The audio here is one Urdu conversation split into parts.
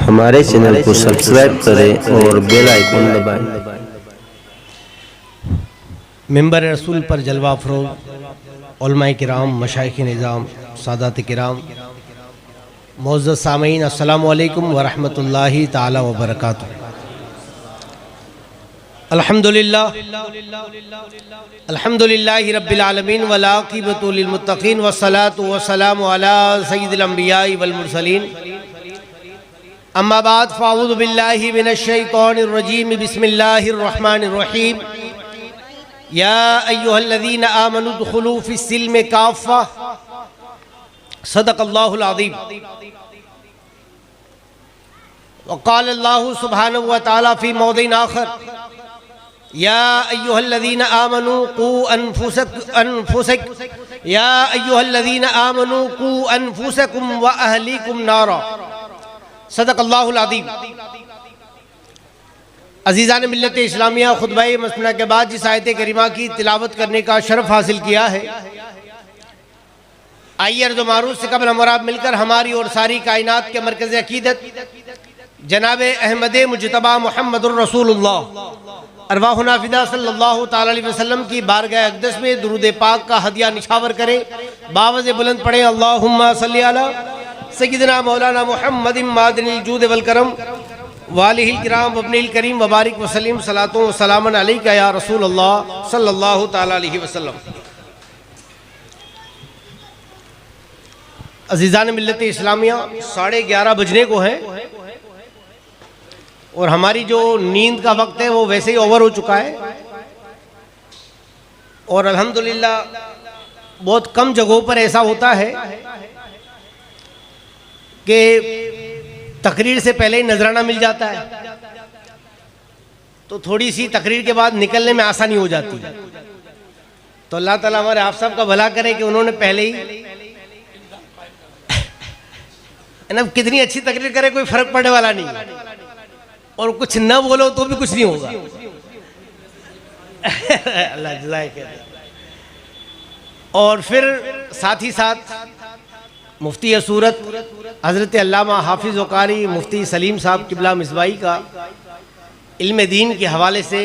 ہمارے چینل کو سبسکرائب کریں اور بیل آئیکن دبائیں۔ منبر رسول پر جلوہ افروز علماء کرام، مشائخ نظام، سادات کرام، معزز سامعین، السلام علیکم ورحمۃ اللہ تعالی وبرکاتہ۔ الحمدللہ رب العالمین والعاقبۃ للمتقین والصلاة والسلام علی سید الانبیاء والمرسلین، اما بعد فاعوذ باللہ من الشیطان الرجیم، بسم اللہ الرحمن الرحیم۔ یا ایہا الذین آمنوا ادخلوا فی السلم کافہ، صدق اللہ العظیم۔ وقال اللہ سبحانہ وتعالی فی موضع آخر، یا ایہا الذین آمنوا قوا انفسکم واہلیکم نارا، صدق اللہ العظیم۔ عزیزان ملت اسلامیہ، خطبہ مسنونہ کے بعد جس آیت کریمہ کی تلاوت کرنے کا شرف حاصل کیا ہے، آئیے عرض و معروض سے قبل ہم اور آپ مل کر ہماری اور ساری کائنات کے مرکز عقیدت جناب احمد مجتبی محمد الرسول اللہ ارواحنا فدا صلی اللہ تعالی علیہ وسلم کی بارگاہ اقدس میں درود پاک کا ہدیہ نچھاور کریں، باوز بلند پڑھیں، اللہم صلی علی سیدنا مولانا محمد معدن الجود والکرم والہ الکرام وابن الکریم وبارک وسلم، صلاۃ و سلام علیکہ یا رسول اللہ صلی اللہ تعالی علیہ وسلم۔ عزیزان ملت اسلامیہ، 11:30 بجنے کو ہیں اور ہماری جو نیند کا وقت ہے وہ ویسے ہی اوور ہو چکا ہے، اور الحمدللہ بہت کم جگہوں پر ایسا ہوتا ہے کہ تقریر سے پہلے ہی نذرانہ مل جاتا ہے، تو تھوڑی سی تقریر کے بعد نکلنے میں آسانی ہو جاتی ہے۔ تو اللہ تعالیٰ ہمارے آپ سب کا بھلا کرے کہ انہوں نے پہلے ہی کتنی اچھی تقریر کرے کوئی فرق پڑنے والا نہیں، اور کچھ نہ بولو تو بھی کچھ نہیں ہوگا۔ اللہ جزائے خیر۔ اور پھر ساتھ ہی ساتھ مفتی صورت حضرت علامہ حافظ و قاری مفتی سلیم صاحب قبلہ مصباحی کا علم دین کے حوالے سے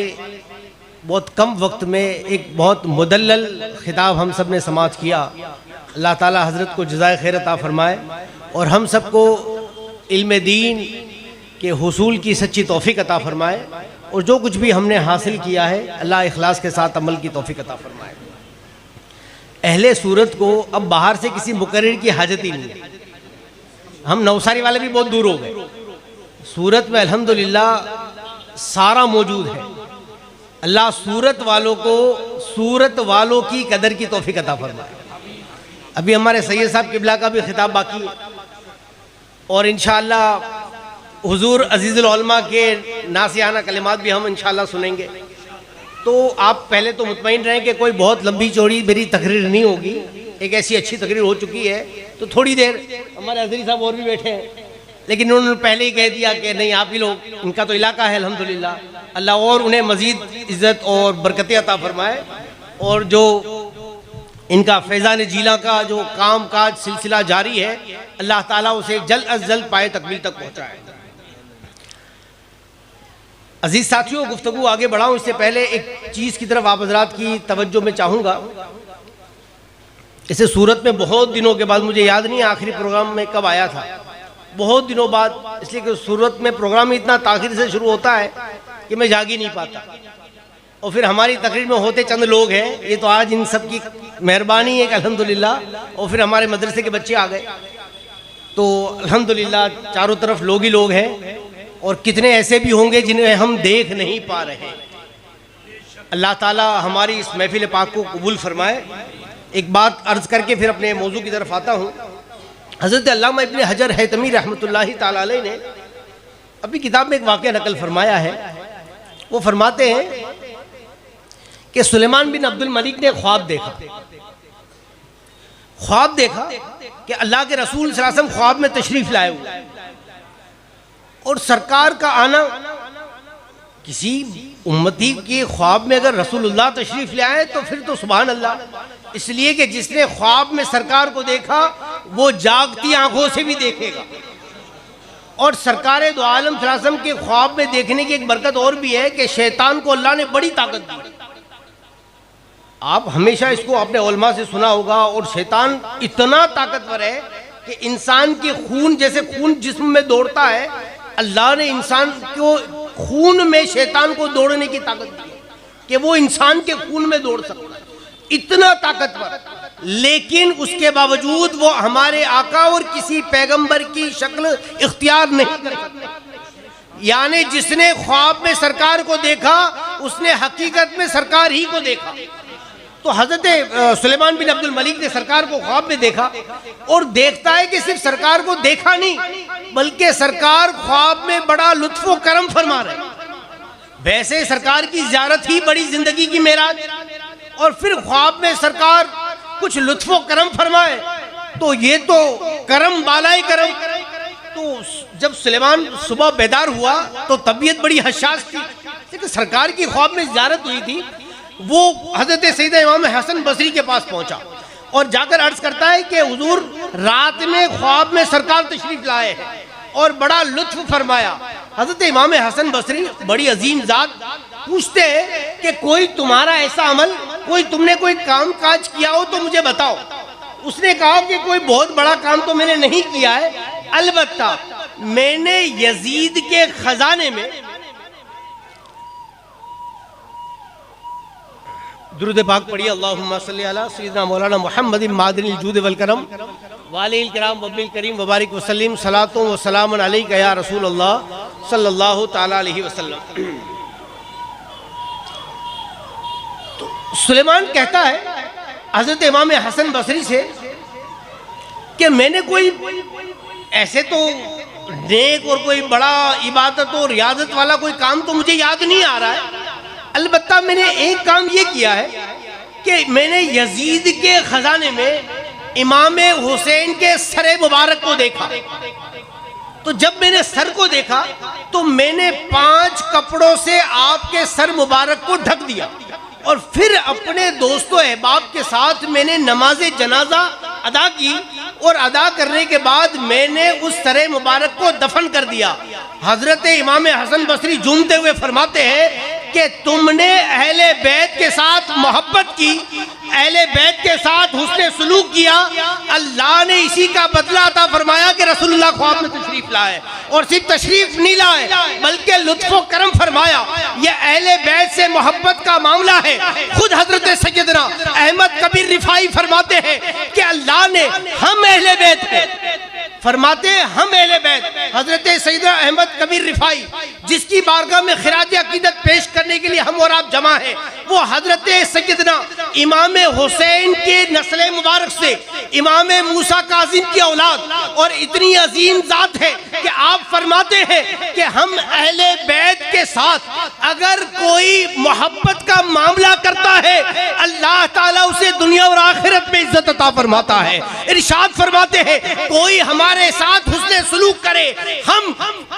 بہت کم وقت میں ایک بہت مدلل خطاب ہم سب نے سماعت کیا۔ اللہ تعالی حضرت کو جزائے خیر عطا فرمائے اور ہم سب کو علم دین کے حصول کی سچی توفیق عطا فرمائے، اور جو کچھ بھی ہم نے حاصل کیا ہے اللہ اخلاص کے ساتھ عمل کی توفیق عطا فرمائے۔ اہل سورت کو اب باہر سے کسی مقرر کی حاجت ہی نہیں ہے، ہم نوساری والے بھی بہت دور ہو گئے، سورت میں الحمدللہ سارا موجود ہے۔ اللہ سورت والوں کو سورت والوں کی قدر کی توفیق عطا فرمائے۔ ابھی ہمارے سید صاحب قبلہ کا بھی خطاب باقی ہے، اور انشاءاللہ حضور عزیز العلماء کے ناصحانہ کلمات بھی ہم انشاءاللہ سنیں گے۔ تو آپ پہلے تو مطمئن رہیں کہ کوئی بہت لمبی چوڑی میری تقریر نہیں ہوگی، ایک ایسی اچھی تقریر ہو چکی ہے، تو تھوڑی دیر ہمارے حضری صاحب اور بھی بیٹھے ہیں، لیکن انہوں نے پہلے ہی کہہ دیا کہ نہیں آپ ہی لوگ، ان کا تو علاقہ ہے الحمدللہ، اللہ اور انہیں مزید عزت اور برکتیں عطا فرمائے، اور جو ان کا فیضان جیلہ کا جو کام کاج سلسلہ جاری ہے اللہ تعالیٰ اسے جلد از جلد پائے تکمیل تک پہنچائے۔ عزیز ساتھیوں، گفتگو آگے بڑھاؤں اس سے پہلے ایک چیز کی طرف آپ حضرات کی توجہ میں چاہوں گا۔ اسے صورت میں بہت دنوں کے بعد، مجھے یاد نہیں آخری پروگرام میں کب آیا تھا، بہت دنوں بعد، اس لیے کہ صورت میں پروگرام اتنا تاخیر سے شروع ہوتا ہے کہ میں جاگ ہی نہیں پاتا، اور پھر ہماری تقریر میں ہوتے چند لوگ ہیں، یہ تو آج ان سب کی مہربانی ہے کہ الحمدللہ، اور پھر ہمارے مدرسے کے بچے آ گئے، تو الحمدللہ چاروں طرف لوگ ہی لوگ ہیں، اور کتنے ایسے بھی ہوں گے جنہیں ہم دیکھ نہیں پا رہے۔ اللہ تعالیٰ ہماری اس محفل پاک کو قبول فرمائے۔ ایک بات عرض کر کے پھر اپنے موضوع کی طرف آتا ہوں۔ حضرت علامہ ابن حجر حیتمی رحمۃ اللہ تعالی علیہ نے اپنی کتاب میں ایک واقعہ نقل فرمایا ہے۔ وہ فرماتے ہیں کہ سلیمان بن عبد الملک نے خواب دیکھا کہ اللہ کے رسول صلی اللہ علیہ وسلم خواب میں تشریف لائے ہوئے، اور سرکار کا آنا، کسی امتی کے خواب میں اگر رسول اللہ تشریف لے آئے تو پھر تو سبحان اللہ، اس لیے کہ جس نے خواب میں سرکار کو دیکھا وہ جاگتی آنکھوں سے بھی دیکھے گا۔ اور سرکار دو عالم صلی اللہ علیہ وسلم کے خواب میں دیکھنے کی ایک برکت اور بھی ہے کہ شیطان کو اللہ نے بڑی طاقت دی. آپ ہمیشہ اس کو اپنے علماء سے سنا ہوگا. اور شیطان اتنا طاقتور ہے کہ انسان کے خون، جیسے خون جسم میں دوڑتا ہے، اللہ نے انسان کو خون میں شیطان کو دوڑنے کی طاقت دی کہ وہ انسان کے خون میں دوڑ سکتا ہے، اتنا طاقتور. لیکن اس کے باوجود وہ ہمارے آقا اور کسی پیغمبر کی شکل اختیار نہیں کر سکتا. یعنی جس نے خواب میں سرکار کو دیکھا اس نے حقیقت میں سرکار ہی کو دیکھا. تو حضرت سلیمان بن عبد الملک نے سرکار کو خواب میں دیکھا اور دیکھتا ہے کہ صرف سرکار کو دیکھا نہیں بلکہ سرکار خواب میں بڑا لطف و کرم فرما رہے ہیں. ویسے سرکار کی زیارت ہی بڑی زندگی کی معراج، اور پھر خواب میں سرکار کچھ لطف و کرم فرمائے تو یہ تو کرم بالائے کرم. تو جب سلیمان صبح بیدار ہوا تو طبیعت بڑی حساس تھی کہ سرکار کی خواب میں زیارت ہوئی تھی. وہ حضرت سیدنا امام حسن بصری کے پاس پہنچا اور جا کر عرض کرتا ہے کہ حضور رات میں خواب میں سرکار تشریف لائے ہیں اور بڑا لطف فرمایا. حضرت امام حسن بصری بڑی عظیم ذات پوچھتے ہیں کہ کوئی تمہارا ایسا عمل، تم نے کوئی کام کاج کیا ہو تو مجھے بتاؤ. اس نے کہا کہ کوئی بہت بڑا کام تو میں نے نہیں کیا ہے، البتہ میں نے یزید کے خزانے میں درود پاک پڑھی. اللہم صلی علی سیدنا مولانا محمد معدن الجود والکرم وعلیہ الکرام وابن الکریم وبارک وسلم صلاۃ و سلام علیک یا رسول اللہ صلی اللہ تعالی علیہ وسلم. تو سلیمان کہتا ہے حضرت امام حسن بصری سے کہ میں نے کوئی ایسے تو نیک اور کوئی بڑا عبادت اور ریاضت والا کوئی کام تو مجھے یاد نہیں آ رہا ہے، البتہ میں نے ایک کام یہ کیا ہے کہ میں نے یزید کے خزانے میں امام حسین کے سر مبارک کو دیکھا. تو جب میں نے سر کو دیکھا تو میں نے 5 کپڑوں سے آپ کے سر مبارک کو ڈھک دیا اور پھر اپنے دوست و احباب کے ساتھ میں نے نماز جنازہ ادا کی اور ادا کرنے کے بعد میں نے اس سر مبارک کو دفن کر دیا. حضرت امام حسن بصری جھومتے ہوئے فرماتے ہیں کہ تم نے اہل بیت کے ساتھ محبت کی، اہل بیت کے ساتھ حسن سلوک کیا، اللہ نے اسی کا بدلہ عطا فرمایا کہ رسول اللہ خواب میں تشریف لائے، اور صرف تشریف نہیں لائے بلکہ لطف و کرم فرمایا. یہ اہل بیت سے محبت کا معاملہ ہے. خود حضرت سیدنا احمد کبیر رفاعی فرماتے ہیں کہ اللہ نے ہم اہل بیت کو، فرماتے ہیں ہم اہل بیت، حضرت سیدنا احمد کبیر رفاعی جس کی بارگاہ میں خراج عقیدت پیش کرنے کے لیے ہم اور آپ جمع ہیں، وہ حضرت سیدنا امام حسین کے نسل مبارک سے امام موسیٰ کاظم کی اولاد اور اتنی عظیم ذات ہے کہ آپ فرماتے ہیں کہ ہم اہل بیت کے ساتھ اگر کوئی محبت کا معاملہ کرتا ہے اللہ تعالیٰ اسے دنیا اور آخرت میں عزت عطا فرماتا ہے. ارشاد فرماتے ہیں کوئی ہمارے ساتھ حسن سلوک کرے، ہم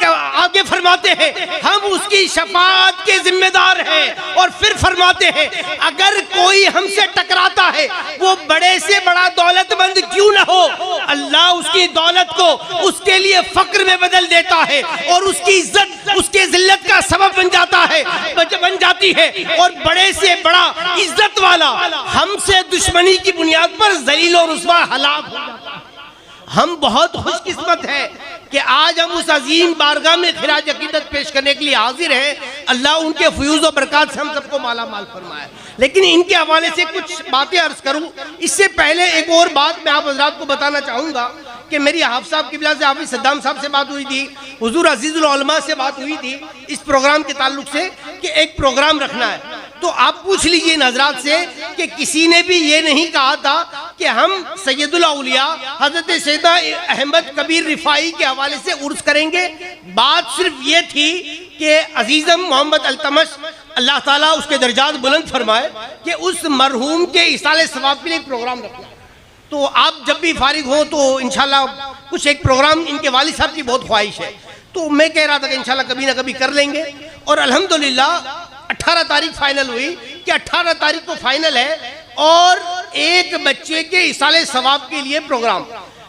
آگے فرماتے ہیں ہم اس کی شفاعت کے ذمہ دار ہیں، اور پھر فرماتے ہیں اگر کوئی ہم سے ٹکراتا ہے وہ بڑے سے بڑا دولت مند کیوں نہ ہو، اللہ اس کی دولت کو اس کے لیے فقر میں بدل دیتا ہے اور اس کی عزت اس کے ذلت کا سبب بن جاتی ہے، اور بڑے سے بڑا عزت والا ہم سے دشمنی کی بنیاد پر ذلیل اور رسوا ہلاک ہو جاتا ہے. ہم بہت خوش قسمت ہیں کہ آج ہم اس عظیم بارگاہ میں خراج عقیدت پیش کرنے کے لیے حاضر ہیں. اللہ ان کے فیوز و برکات سے ہم سب کو مالا مال فرمائے. لیکن ان کے حوالے سے کچھ باتیں عرض کروں. اس سے پہلے ایک اور بات میں آپ حضرات کو بتانا چاہوں گا کہ میری حافظ صاحب قبلہ سے حافظ صدام صاحب سے بات ہوئی تھی، حضور عزیز العلماء سے بات ہوئی تھی اس پروگرام کے تعلق سے کہ ایک پروگرام رکھنا ہے. تو آپ پوچھ لیجئے ان حضرات سے کہ کسی نے بھی یہ نہیں کہا تھا کہ ہم سید الاولیاء حضرت سیدنا احمد کبیر رفاعی کے حوالے سے عرس کریں گے. بات صرف یہ تھی کہ عزیزم محمد التمش اللہ تعالیٰ اس کے درجات بلند فرمائے کہ اس مرحوم کے ایصال ثواب کے لیے ایک پروگرام رکھنا ہے. تو آپ جب بھی فارغ ہوں تو انشاءاللہ کچھ ایک پروگرام ان کے والد صاحب کی بہت خواہش ہے. تو میں کہہ رہا تھا کہ انشاءاللہ کبھی نہ کبھی کر لیں گے، اور الحمدللہ 18 تاریخ فائنل ہوئی کہ 18 تاریخ کو فائنل ہے اور ایک بچے کے ایصال ثواب کے لیے پروگرام.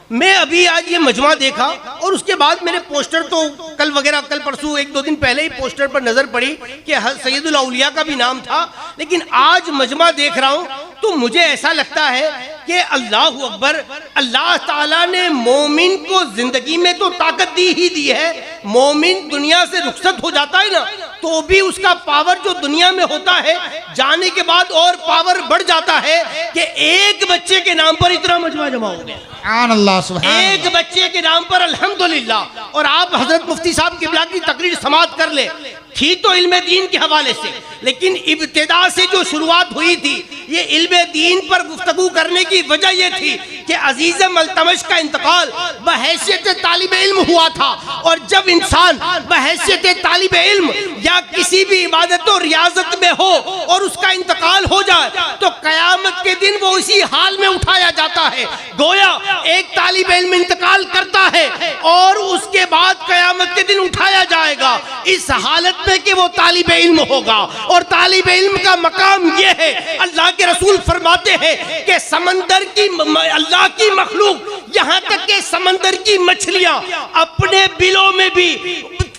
میں ابھی آج یہ مجمع دیکھا اور اس کے بعد میرے پوسٹر تو کل وغیرہ کل پرسوں ایک دو دن پہلے ہی پوسٹر پر نظر پڑی کہ سید الاولیاء کا بھی نام تھا، لیکن آج مجمع دیکھ رہا ہوں تو مجھے ایسا لگتا ہے کہ اللہ اکبر، اللہ تعالیٰ نے مومن کو زندگی میں تو طاقت دی ہی دی ہے، مومن دنیا سے رخصت ہو جاتا ہے نا تو بھی اس کا پاور جو دنیا میں ہوتا ہے جانے کے بعد اور پاور بڑھ جاتا ہے کہ ایک بچے کے نام پر اتنا مجمع جمع ہو گیا، سبحان اللہ سبحان ایک بچے کے نام پر الحمدللہ۔ اور آپ حضرت مفتی صاحب قبلہ کی تقریر سماعت کر لیں، تھی تو علم دین کے حوالے سے، لیکن ابتدا سے جو شروعات ہوئی تھی یہ علم دین پر گفتگو کرنے کی وجہ یہ تھی کہ عزیز ملتمش کا انتقال بحیثیت طالب علم ہوا تھا، اور جب انسان بحیثیت طالب علم یا کسی بھی عبادت و ریاضت میں ہو اور اس کا انتقال ہو جائے تو قیامت کے دن وہ اسی حال میں اٹھایا جاتا ہے، گویا ایک طالب علم انتقال کرتا ہے اور اس کے بعد قیامت کے دن اٹھایا جائے گا اس حالت میں کہ وہ طالب علم ہوگا، اور طالب علم کا مقام یہ ہے، اللہ کے رسول فرماتے ہیں کہ سمندر کی اللہ کی مخلوق یہاں تک کہ سمندر کی مچھلیاں اپنے بلوں میں بھی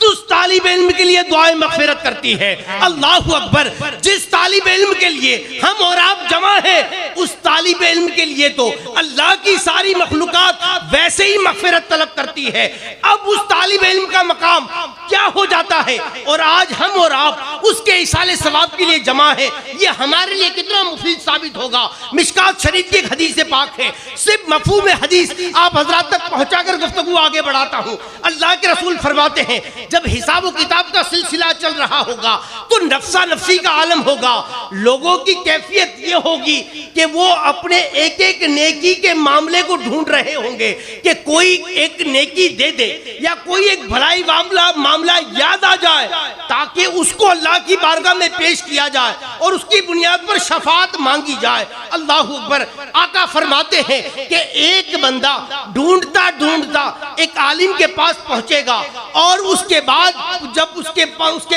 اس طالب علم کے لیے دعائیں مغفرت کرتی ہے۔ اللہ اکبر، جس طالب علم کے لیے ہم اور آپ جمع ہیں اس طالب علم کے لیے تو اللہ کی ساری مخلوقات ویسے ہی مغفرت طلب کرتی ہے، اب اس طالب علم کا مقام کیا ہو جاتا ہے، اور آج ہم اور آپ اس کے ایصال ثواب کے لیے جمع ہے، یہ ہمارے لیے کتنا مفید ثابت ہوگا۔ مشکات شریف کی ایک حدیث پاک ہے، صرف مفہوم حدیث آپ حضرات تک پہنچا کر گفتگو آگے بڑھاتا ہوں۔ اللہ کے رسول فرماتے ہیں جب حساب و کتاب کا سلسلہ چل رہا ہوگا تو نفسا نفسی کا عالم ہوگا، لوگوں کی کیفیت یہ ہوگی کہ وہ اپنے ایک ایک نیکی کے معاملے کو ڈھونڈ رہے ہوں گے کہ کوئی ایک نیکی دے دے یا کوئی ایک بھلائی معاملہ یاد آ جائے تاکہ اس کو اللہ کی بارگاہ میں پیش کیا جائے اور اس کی بنیاد پر شفاعت مانگی جائے۔ اللہ اکبر، آقا فرماتے ہیں کہ ایک بندہ ڈھونڈتا ڈھونڈتا ایک عالم کے پاس پہنچے گا، اور اس کے بعد جب اس کے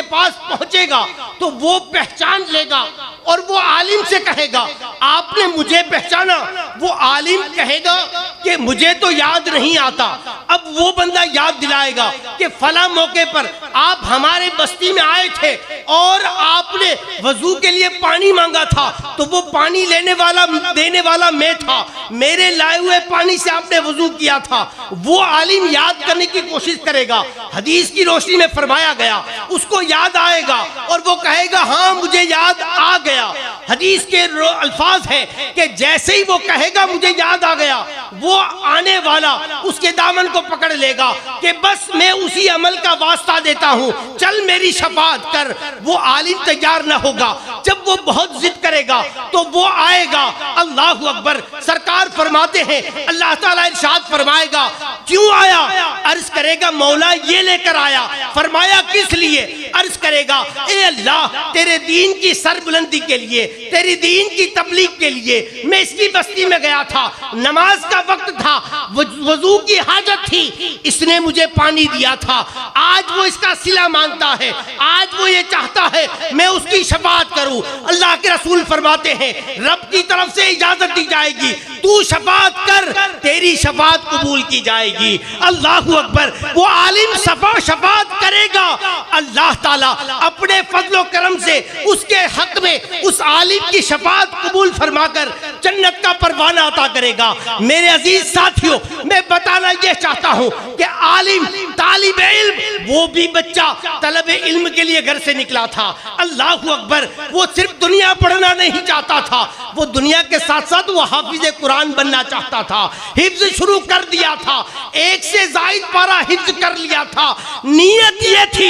پاس پہنچے گا تو وہ پہچان لے گا اور وہ عالم سے کہے گا آپ نے مجھے پہچانا؟ وہ عالم کہے گا کہ مجھے تو یاد نہیں آتا۔ اب وہ بندہ یاد دلائے گا کہ فلاں موقع پر آپ ہمارے بستی میں آئے تھے اور آپ نے وضو کے لیے پانی مانگا تھا تو وہ پانی دینے والا میں تھا، میرے لائے ہوئے پانی سے آپ نے وضو کیا تھا۔ وہ عالم یاد کرنے کی کوشش کرے گا، حدیث کی روشنی میں فرمایا گیا اس کو یاد آئے گا اور وہ کہے گا ہاں مجھے یاد آ گیا۔ حدیث کے الفاظ ہے کہ جیسے ہی وہ کہے گا مجھے یاد آ گیا، وہ آنے والا اس کے دامن کو پکڑ لے گا کہ بس میں اسی عمل کا واسطہ دیتا ہوں، چل میری شفاعت کر۔ وہ عالم تیار نہ ہوگا، جب وہ بہت ضد کرے گا تو وہ آئے گا۔ اللہ اکبر، سرکار فرماتے ہیں اللہ تعالیٰ ارشاد فرمائے گا کیوں آیا؟ عرض کرے گا مولا یہ لے کر آیا۔ فرمایا کس لیے؟ عرض کرے گا اے اللہ تیرے دین کی سربلندی کے لیے، تیری دین کی تبلیغ کے لیے میں اس کی بستی میں گیا تھا، نماز کا وقت تھا، وضو کی حاجت تھی، اس نے مجھے پانی دیا تھا، آج وہ اس کا صلہ مانگتا ہے، آج وہ یہ چاہتا ہے میں اس کی شفاعت کروں۔ اللہ کے رسول فرماتے ہیں رب کی طرف سے اجازت دی جائے گی، تو شفاعت کر، تیری شفاعت قبول کی جائے گی۔ اللہ اکبر، وہ عالم شفاعت کرے گا، اللہ تعالیٰ اپنے فضل و کرم سے اس کے حق میں اس عالم کی شفاعت قبول فرما کر جنت کا پروانہ عطا کرے گا۔ میرے عزیز ساتھیوں، میں بتانا یہ چاہتا ہوں کہ عالم طالب علم وہ بھی بچہ طلب علم کے لیے گھر سے نکلا تھا۔ اللہ اکبر، وہ صرف دنیا پڑھنا نہیں چاہتا تھا، وہ دنیا کے ساتھ ساتھ وہ حافظ قرآن بننا چاہتا تھا، حفظ شروع کر دیا تھا، ایک سے زائد پارہ حفظ کر لیا تھا۔ نیت یہ تھی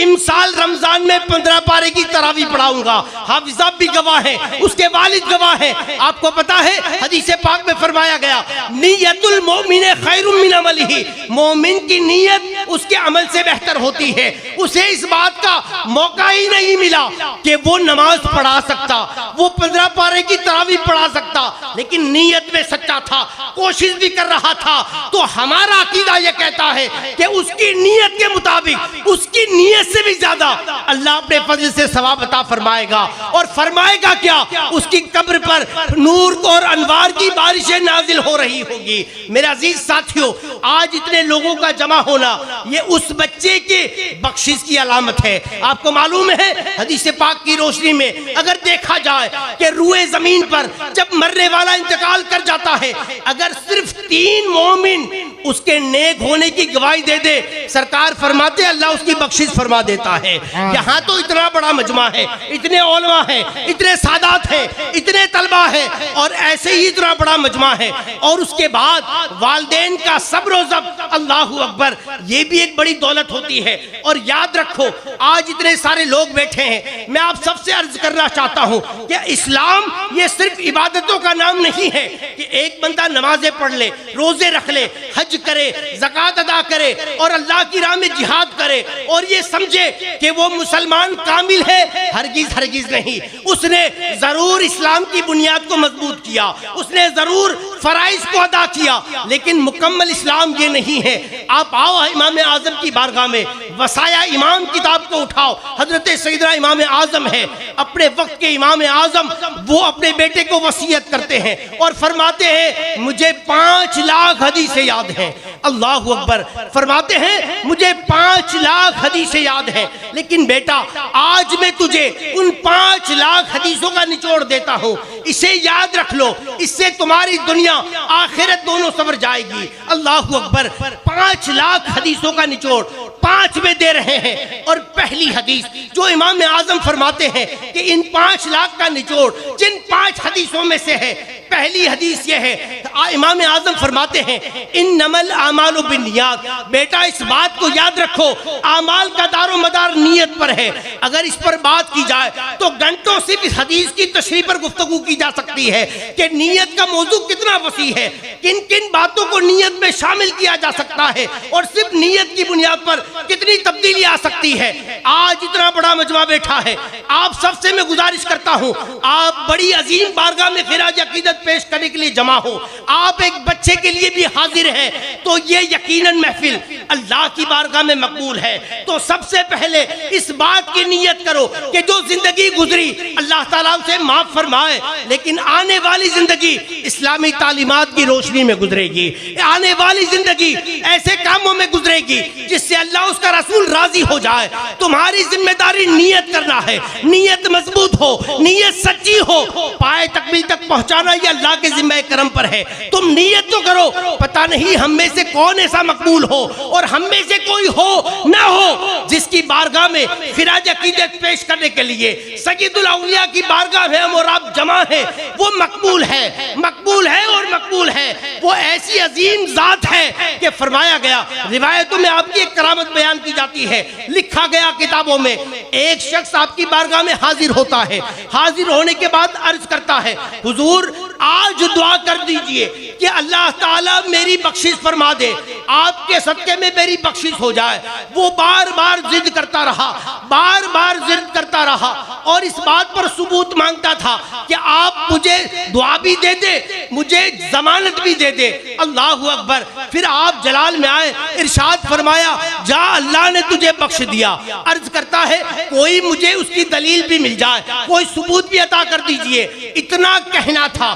امسال رمضان میں 15 پارے کی تراویح پڑھاؤں گا، حافظ صاحب بھی گواہ ہیں، اس کے والد گواہ ہیں۔ آپ کو پتا ہے حدیث پاک میں فرمایا گیا نیت المومن خیر من عملہ، مومن کی نیت اس کے عمل سے بہتر ہوتی ہے۔ اسے اس بات کا موقع ہی نہیں ملا کہ وہ نماز پڑھا سکتا، وہ 15 پارے کی تراویح پڑھا سکتا، لیکن نیت میں سچا تھا، کوشش بھی کر رہا تھا۔ تو ہمارا عقیدہ یہ کہتا ہے کہ اس کی نیت کے مطابق، اس کی نیت سے بھی زیادہ اللہ اپنے فضل سے ثواب عطا فرمائے گا۔ اور فرمایا فرمائے گا کیا؟ اس کی قبر پر نور اور انوار کی بارشیں نازل ہو رہی ہوگی۔ میرے عزیز ساتھیوں، آج اتنے لوگوں کا جمع ہونا یہ اس بچے کے بخشش کی علامت ہے۔ آپ کو معلوم ہے حدیث پاک کی روشنی میں اگر دیکھا جائے کہ روئے زمین پر جب مرنے والا انتقال کر جاتا ہے، اگر صرف 3 مومن اس کے نیک ہونے کی گواہی دے دے، سرکار فرماتے ہیں اللہ اس کی بخشش فرما دیتا ہے۔ یہاں تو اتنا بڑا مجمع ہے، اتنے علماء ہیں، اتنے سادات ہیں، اتنے طلبہ ہیں، اور ایسے ہی اتنا بڑا مجمع ہے، اور اس کے بعد والدین کا صبر و ضبط، اللہ اکبر، یہ بھی ایک بڑی دولت ہوتی ہے۔ اور یاد رکھو آج اتنے سارے لوگ بیٹھے ہیں، میں آپ سب سے عرض کرنا چاہتا ہوں کہ اسلام یہ صرف عبادتوں کا نام نہیں ہے کہ ایک بندہ نمازیں پڑھ لے، روزے رکھ لے، حج کرے، زکوٰۃ ادا کرے اور اللہ کی راہ میں جہاد کرے اور یہ سمجھے کہ وہ مسلمان کامل ہے۔ ہرگز ہرگز نہیں۔ اس نے ضرور اسلام کی بنیاد کو مضبوط کیا، اس نے ضرور فرائض کو ادا کیا، لیکن مکمل اسلام یہ نہیں ہے۔ آپ آؤ امام اعظم کی بارگاہ میں، وصایا امام کتاب کو اٹھاؤ، حضرت سیدنا امام اعظم ہے، اپنے وقت کے امام اعظم، وہ اپنے بیٹے کو وصیت کرتے ہیں اور فرماتے ہیں مجھے 5 لاکھ حدیثیں یاد ہیں۔ اللہ اکبر، فرماتے ہیں مجھے 5 لاکھ حدیثیں یاد ہیں، لیکن بیٹا آج میں تجھے ان 5 لاکھ حدیثوں کا نچوڑ دیتا ہوں، اسے یاد رکھ لو، اس سے تمہاری دنیا آخرت دونوں سنور جائے گی۔ اللہ اکبر، 5 لاکھ حدیثوں کا نچوڑ 5 میں دے رہے ہیں، اور پہلی حدیث جو امام اعظم فرماتے ہیں کہ ان 5 لاکھ کا نچوڑ جن 5 حدیثوں میں سے ہے، پہلی حدیث یہ ہے، امام اعظم فرماتے ہیں انما الاعمال بالنیات۔ بیٹا اس بات کو یاد رکھو، اعمال کا دار و مدار نیت پر ہے۔ اگر اس پر بات کی جائے تو گھنٹوں صرف اس حدیث کی تشریح پر گفتگو کی جا سکتی ہے کہ نیت کا موضوع کتنا وسیع ہے، کن کن باتوں کو نیت میں شامل کیا جا سکتا ہے، اور صرف نیت کی بنیاد پر کتنی تبدیلی آ سکتی ہے۔ آج اتنا بڑا مجمع بیٹھا ہے، آپ سب سے میں گزارش کرتا ہوں آپ بڑی عظیم بارگاہ میں خراج عقیدت پیش کرنے کے لیے جمع ہو۔ آپ ایک بچے کے لیے بھی حاضر ہیں تو یہ یقیناً محفل اللہ کی بارگاہ میں مقبول ہے۔ تو سب سے پہلے اس بات کی نیت کرو کہ جو زندگی گزری اللہ تعالیٰ سے معاف فرمائے، لیکن آنے والی زندگی اسلامی تعلیمات کی روشنی میں گزرے گی، آنے والی زندگی ایسے کاموں میں گزرے گی جس سے اللہ اس کا رسول راضی ہو جائے۔ تمہاری ذمہ داری نیت کرنا ہے، نیت مضبوط ہو، نیت سچی ہو، پائے تکمیل تک پہنچانا یہ اللہ کے ذمہ کرم پر ہے۔ تم نیت تو کرو، پتہ نہیں ہم میں سے کون ایسا مقبول ہو اور ہم میں سے کوئی ہو نہ ہو جس کی بارگاہ میں خراج عقیدت پیش کرنے کے لیے سید الاولیاء کی بارگاہ میں ہم اور آپ جمع ہیں، وہ مقبول ہے، مقبول ہے اور مقبول ہے۔ وہ ایسی عظیم ذات ہے کہ فرمایا گیا، روایتوں میں آپ کی ایک کرامت بیان کی جاتی ہے، لکھا گیا کتابوں میں، ایک شخص آپ کی بارگاہ میں حاضر ہوتا ہے، حاضر ہونے کے بعد عرض کرتا ہے حضور آج دعا کر دیجئے کہ اللہ تعالیٰ میری بخشش فرما دے، آپ کے صدقے میں میری بخشش ہو جائے۔ وہ بار بار ضد کرتا رہا، بار بار ضد کرتا رہا، اور اس بات پر ثبوت مانگتا تھا کہ آپ مجھے دعا بھی دے دے، مجھے ضمانت بھی دے دے۔ اللہ اکبر، پھر آپ جلال میں آئے، ارشاد فرمایا جا اللہ نے تجھے بخش دیا۔ عرض کرتا ہے کوئی مجھے اس کی دلیل بھی مل جائے، کوئی ثبوت بھی عطا کر دیجئے۔ اتنا کہنا تھا،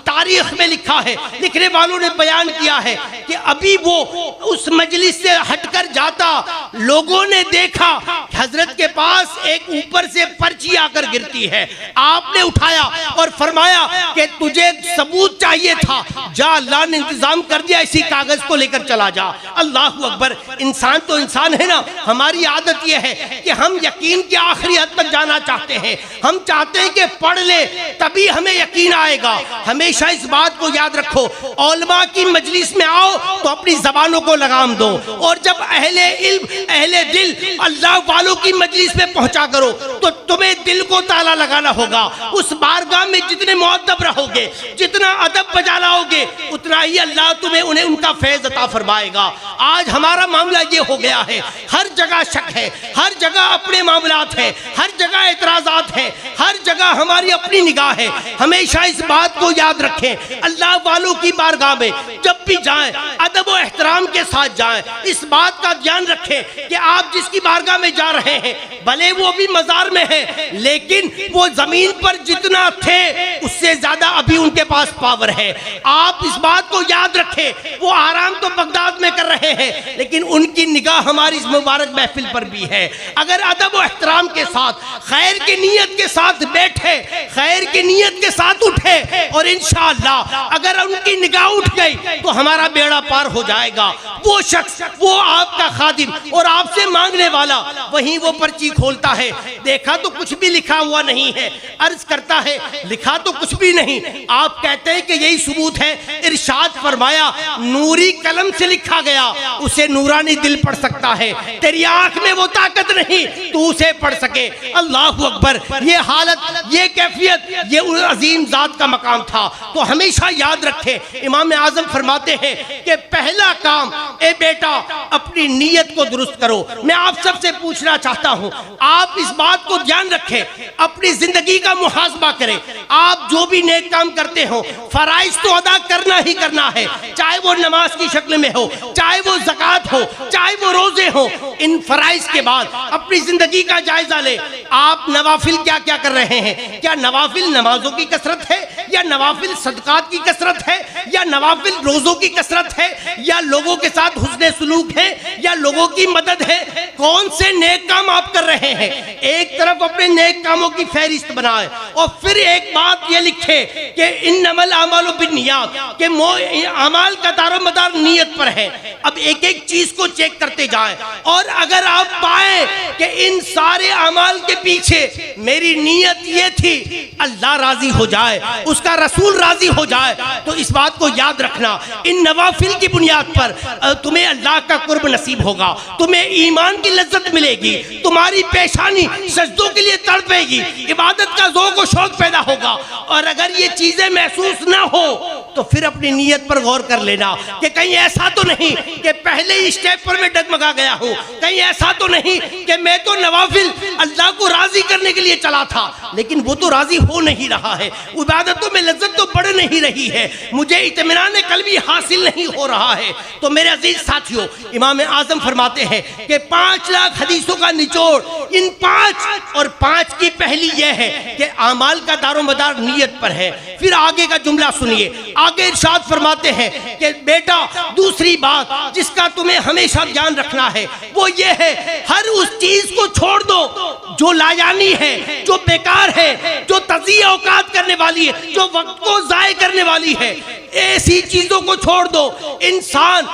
تاریخ میں لکھا ہے، لکھنے والوں نے بیان کیا ہے کہ ابھی وہ اس مجلس سے ہٹ کر جاتا، لوگوں نے دیکھا حضرت کے پاس ایک اوپر سے پرچی آ کر گرتی ہے، آپ نے اٹھایا اور فرمایا کہ تجھے ثبوت چاہیے تھا، جا اللہ نے انتظام کر دیا، اسی کاغذ کو لے کر چلا جا۔ اللہ اکبر، انسان تو انسان ہے نا، ہماری عادت یہ ہے کہ ہم یقین کی آخری حد تک جانا چاہتے ہیں، ہم چاہتے ہیں کہ پڑھ لے تبھی ہمیں یقین آئے گا۔ ہمیشہ اس بات کو یاد رکھو، علماء کی مجلس میں آؤ تو اپنی زبانوں کو لگام دو، اور جب اہل علم اہل دل اللہ والوں کی مجلس میں پہنچا کرو تو تمہیں دل کو تالا لگانا ہوگا۔ اس بارگاہ میں جتنے مؤدب رہو گے، جتنا ادب بجا لاؤ گے، اتنا ہی اللہ تمہیں انہیں ان کا فیض عطا فرمائے گا۔ آج ہمارا معاملہ یہ ہو گیا ہے، ہر جگہ شک ہے، ہر جگہ اپنے معاملات ہیں، ہر جگہ اعتراضات ہیں، ہر جگہ ہماری اپنی نگاہ ہے۔ ہمیشہ اس بات کو یاد رکھیں، اللہ والوں کی بارگاہ میں جب بھی جائیں ادب و احترام کے ساتھ جائیں، اس بات کا دھیان رکھیں کہ آپ جس کی بارگاہ میں جا رہے ہیں بھلے وہ بھی مزار میں ہے لیکن وہ زمین پر جتنا تھے اس سے زیادہ ابھی ان کے پاس پاور ہے. آپ اس بات کو یاد رکھیں, وہ آرام تو بغداد میں کر رہے ہیں لیکن ان کی نگاہ ہماری اس مبارک محفل پر بھی ہے. اگر ادب و احترام کے ساتھ, خیر کی نیت کے ساتھ بیٹھے, خیر کی نیت کے ساتھ اٹھے, اور انشاءاللہ اگر ان کی نگاہ اٹھ گئی تو ہمارا بیڑا پار ہو جائے گا. وہ شخص, وہ آپ کا خادم اور آپ سے مانگنے والا, وہیں وہ پرچی کھولتا ہے, دیکھا تو کچھ بھی لکھا ہوا نہیں ہے, عرض کرتا ہے لکھا تو کچھ بھی نہیں. آپ کہتے ہیں کہ یہی ثبوت ہے, ارشاد فرمایا نوری قلم سے لکھا گیا اسے نورانی دل پڑھ سکتا ہے, تیری آنکھ میں وہ طاقت نہیں تو اسے پڑھ سکے. اللہ اکبر. یہ حالت, یہ کیفیت, یہ عظیم ذات کا مقام تھا. تو ہمیشہ یاد رکھے, امام اعظم فرماتے ہیں کہ پہلا کام, اے بیٹا اپنی نیت کو درست کرو. میں آپ سب سے پوچھنا چاہتا ہوں, آپ اس بات کو دھیان رکھیں, اپنی زندگی کا محاسبہ کریں. آپ جو بھی نیک کام کرتے ہو فرائض تو ادا کرنا ہی کرنا ہے, چاہے وہ نماز کی شکل میں ہو, چاہے وہ زکوٰۃ ہو, چاہے وہ روزے ہو. ان فرائض کے بعد اپنی زندگی کا جائزہ لے. آپ نوافل کیا کیا کر رہے ہیں؟ کیا نوافل نمازوں کی کثرت ہے, یا نوافل صدقات کی کثرت ہے, یا نوافل روزوں کی کثرت ہے, یا لوگوں کے ساتھ حسن سلوک ہے, یا لوگوں کی مدد ہے؟ کون سے نیک کام آپ کر رہے ہیں؟ ایک طرف اپنے نیک کاموں کی فہرست بنائے اور پھر ایک بات یہ لکھے کہ انما الاعمال بالنیات, کہ اعمال کا دار و مدار نیت پر ہے. اب ایک ایک چیز کو چیک کرتے جائیں, اور اگر آپ پائیں کہ ان سارے اعمال کے پیچھے میری نیت یہ تھی اللہ راضی ہو جائے, اس کا رسول راضی ہو جائے, تو اس بات کو یاد رکھنا, ان نوافل کی بنیاد پر تمہیں اللہ کا قرب نصیب ہوگا, تمہیں ایمان کی لذت ملے گی, تمہاری پیشانی سجدوں کے لیے تڑپے گی, عبادت کا ذوق و شوق پیدا ہوگا. اور اگر یہ چیزیں محسوس نہ ہو تو پھر اپنی نیت پر غور کر لینا کہ کہیں ایسا تو نہیں کہ پہلے ہی اسٹیپ پر میں ڈگمگا گیا ہوں, کہیں ایسا تو نہیں کہ میں تو نوافل اللہ کو راضی کرنے کے لیے چلا تھا لیکن وہ تو راضی ہو نہیں رہا ہے, عبادتوں میں لذت تو بڑھ نہیں رہی ہے, مجھے اطمینان قلبی حاصل نہیں ہو رہا ہے. تو میرے عزیز ساتھیوں, امام اعظم فرماتے ہیں کہ 5 لاکھ حدیثوں کا نچوڑ ان 5, اور 5 کی پہلی یہ ہے کہ اعمال کا دار و مدار نیت پر ہے. پھر آگے کا جملہ سنیے, آگے ارشاد فرماتے ہیں کہ بیٹا دوسری بات جس کا تمہیں ہمیشہ دھیان رکھنا ہے وہ یہ ہے, ہر اس چیز کو چھوڑ دو جو لایانی ہے, جو بیکار ہے, جو تضیع اوقات کرنے والی ہے, جو وقت کو ضائع کرنے والی ہے. ایسی چیزوں کو چھوڑ دو. انسان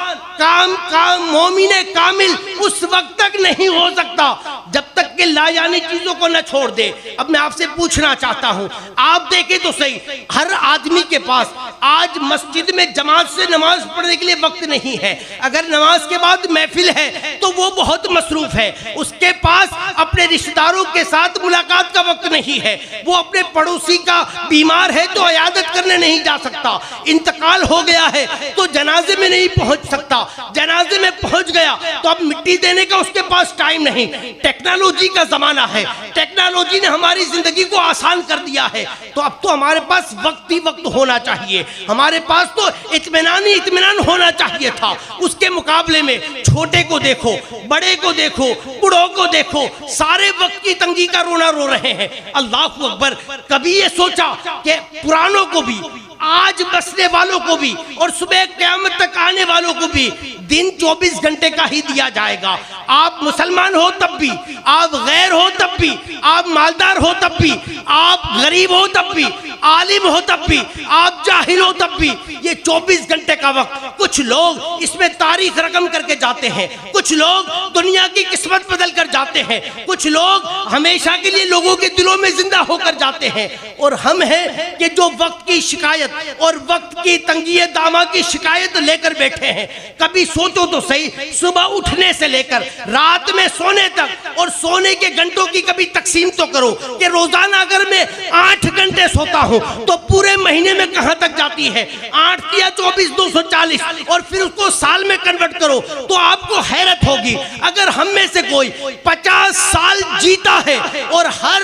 مومن کامل اس وقت تک نہیں ہو سکتا جب تک کہ لا یعنی چیزوں کو نہ چھوڑ دے. اب میں آپ سے پوچھنا چاہتا ہوں, آپ دیکھیں تو صحیح, ہر آدمی کے پاس آج مسجد میں جماعت سے نماز پڑھنے کے لیے وقت نہیں ہے. اگر نماز کے بعد محفل ہے تو وہ بہت مصروف ہے, اس کے پاس اپنے رشتہ داروں کے ساتھ ملاقات کا وقت نہیں ہے, وہ اپنے پڑوسی کا بیمار ہے تو عیادت کرنے نہیں جا سکتا, انتقال ہو گیا ہے تو جنازے میں نہیں پہنچ سکتا, جنازے میں پہنچ گیا تو اب مٹی دینے کا اس کے پاس ٹائم نہیں. ٹیکنالوجی کا زمانہ ہے, ٹیکنالوجی نے ہماری زندگی کو آسان کر دیا ہے, تو اب تو ہمارے پاس وقت ہی وقت ہونا چاہیے, ہمارے پاس تو اطمینان ہی اطمینان ہونا چاہیے تھا. اس کے مقابلے میں چھوٹے کو دیکھو, بڑے کو دیکھو, بڑوں کو دیکھو, سارے وقت کی تنگی کا رونا رو رہے ہیں. اللہ اکبر. کبھی یہ سوچا کہ پرانوں کو بھی, آج بسنے والوں کو بھی, اور صبح قیامت تک آنے والوں کو بھی دن 24 گھنٹے کا ہی دیا جائے گا. آپ مسلمان ہو تب بھی, آپ غیر ہو تب بھی, آپ مالدار ہو تب بھی, آپ غریب ہو تب بھی, عالم ہو تب بھی, آپ جاہل ہو تب بھی, یہ 24 گھنٹے کا وقت. کچھ لوگ اس میں تاریخ رقم کر کے جاتے ہیں, کچھ لوگ دنیا کی قسمت بدل کر جاتے ہیں, کچھ لوگ ہمیشہ کے لیے لوگوں کے دلوں میں زندہ ہو کر جاتے ہیں, اور ہم ہیں کہ جو وقت کی شکایت اور وقت کی تنگی دامہ کی شکایت لے کر بیٹھے ہیں. کبھی سوچو تو صحیح, صبح اٹھنے سے لے کر رات میں سونے تک, اور سونے کے گھنٹوں کی کبھی تقسیم تو کرو کہ روزانہ اگر میں 8 گھنٹے سوتا ہوں تو پورے مہینے میں کہاں تک جاتی ہے, 8 یا 24 240, اور پھر اس کو سال میں کنورٹ کرو تو آپ کو حیرت ہوگی. اگر ہم میں سے کوئی 50 سال جیتا ہے اور ہر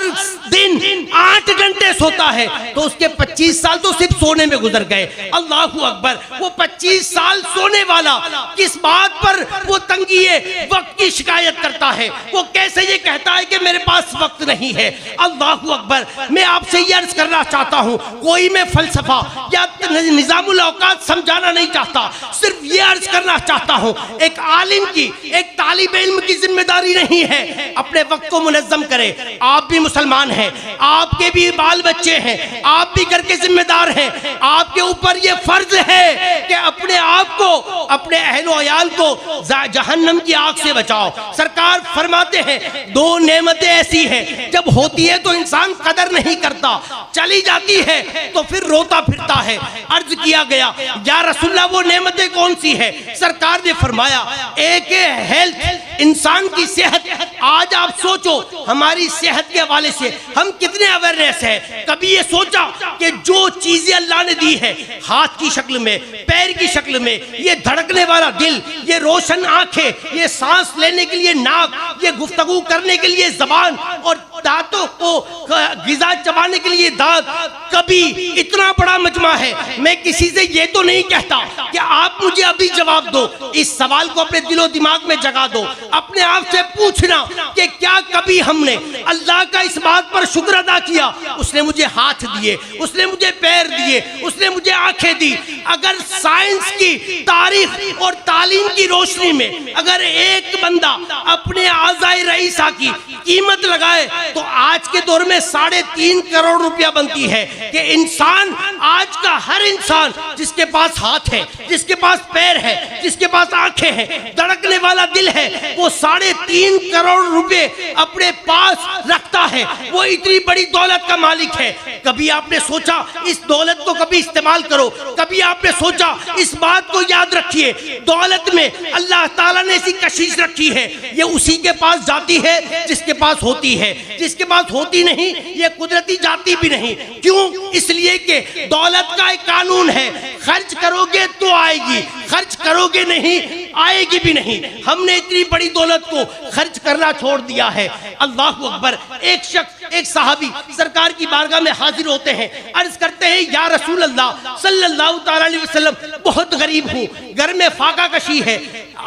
دن 8 گھنٹے سوتا ہے تو اس کے 25 سال تو صرف سونے میں گزر گئے. اللہ اکبر. وہ 25 سال سونے والا کس بات پر وہ تنگی وقت کی شکایت کرتا ہے؟ وہ کیسے یہ کہتا ہے کہ میرے پاس وقت نہیں ہے؟ اللہ اکبر. میں آپ سے یہ عرض کرنا چاہتا ہوں، کوئی میں فلسفہ یا نظام الاوقات سمجھانا نہیں چاہتا، صرف یہ عرض کرنا چاہتا ہوں ایک عالم کی، ایک طالب علم کی ذمہ داری نہیں ہے اپنے وقت کو منظم کرے. آپ بھی مسلمان ہیں، آپ کے بھی بال بچے ہیں، آپ بھی گھر کے ذمہ دار ہیں. آپ کے اوپر یہ فرض ہے کہ اپنے آپ کو، اپنے اہل و عیال کو جہنم کی آگ سے بچاؤ. سرکار فرماتے ہیں دو نعمتیں ایسی ہیں جب ہوتی ہے تو انسان قدر نہیں کرتا، چلی جاتی ہے تو پھر روتا پھرتا ہے. عرض کیا گیا یا رسول اللہ وہ نعمتیں کون سی ہیں؟ سرکار نے فرمایا ایک ہے ہیلتھ، انسان کی صحت. آج آپ سوچو ہماری صحت کے حوالے سے ہم کتنے اویئرنیس ہے. کبھی یہ سوچا کہ جو چیزیں اللہ نے دی ہے ہاتھ کی شکل میں، پیر کی شکل میں، یہ دھڑکنے والا دل، یہ روشن آنکھیں، یہ سانس لینے کے لیے ناک، یہ گفتگو کرنے کے لیے زبان، اور دانتوں کو غذا چبانے کے لیے دانت، کبھی اتنا بڑا مجمع ہے. میں کسی سے یہ تو نہیں کہتا کہ آپ مجھے ابھی جواب دو، اس سوال کو اپنے دل و دماغ میں جگا دو. اپنے آپ سے پوچھنا کہ کیا کبھی ہم نے اللہ کا اس بات پر شکر ادا کیا اس نے مجھے ہاتھ دیے، اس نے مجھے پیر دیے، اس نے مجھے آنکھیں دی. اگر سائنس کی، تاریخ اور تعلیم کی روشنی میں اگر ایک بندہ اپنے اعضائے رئیسہ کی قیمت لگائے تو آج کے دور میں 3.5 کروڑ روپیہ بنتی ہے کہ انسان، آج کا ہر انسان جس کے پاس ہاتھ ہے، جس کے پاس پیر ہے، جس کے پاس آنکھیں ہیں، دھڑکنے والا دل ہے، وہ 3.5 کروڑ روپے اپنے پاس رکھتا ہے. وہ اتنی بڑی دولت کا مالک ہے. کبھی آپ نے سوچا اس دولت کو کبھی استعمال کرو؟ کبھی آپ نے سوچا اس بات کو یاد رکھیے دولت میں اللہ تعالیٰ نے ایسی کشش رکھی ہے یہ اسی کے پاس جاتی ہے جس کے پاس ہوتی ہے، جس کے پاس ہوتی نہیں یہ قدرتی جاتی بھی نہیں. کیوں؟ اس لیے کہ دولت کا ایک قانون ہے، خرچ کرو گے تو آئے گی، خرچ کرو گے نہیں آئے گی بھی نہیں. ہم نے اتنی بڑی دولت کو خرچ کرنا چھوڑ دیا ہے. اللہ اکبر. ایک شخص، ایک صحابی سرکار کی بارگاہ میں حاضر ہوتے ہیں، عرض کرتے ہیں یا رسول اللہ صلی اللہ تعالی علیہ وسلم بہت غریب ہوں، گھر میں فاقہ کشی ہے،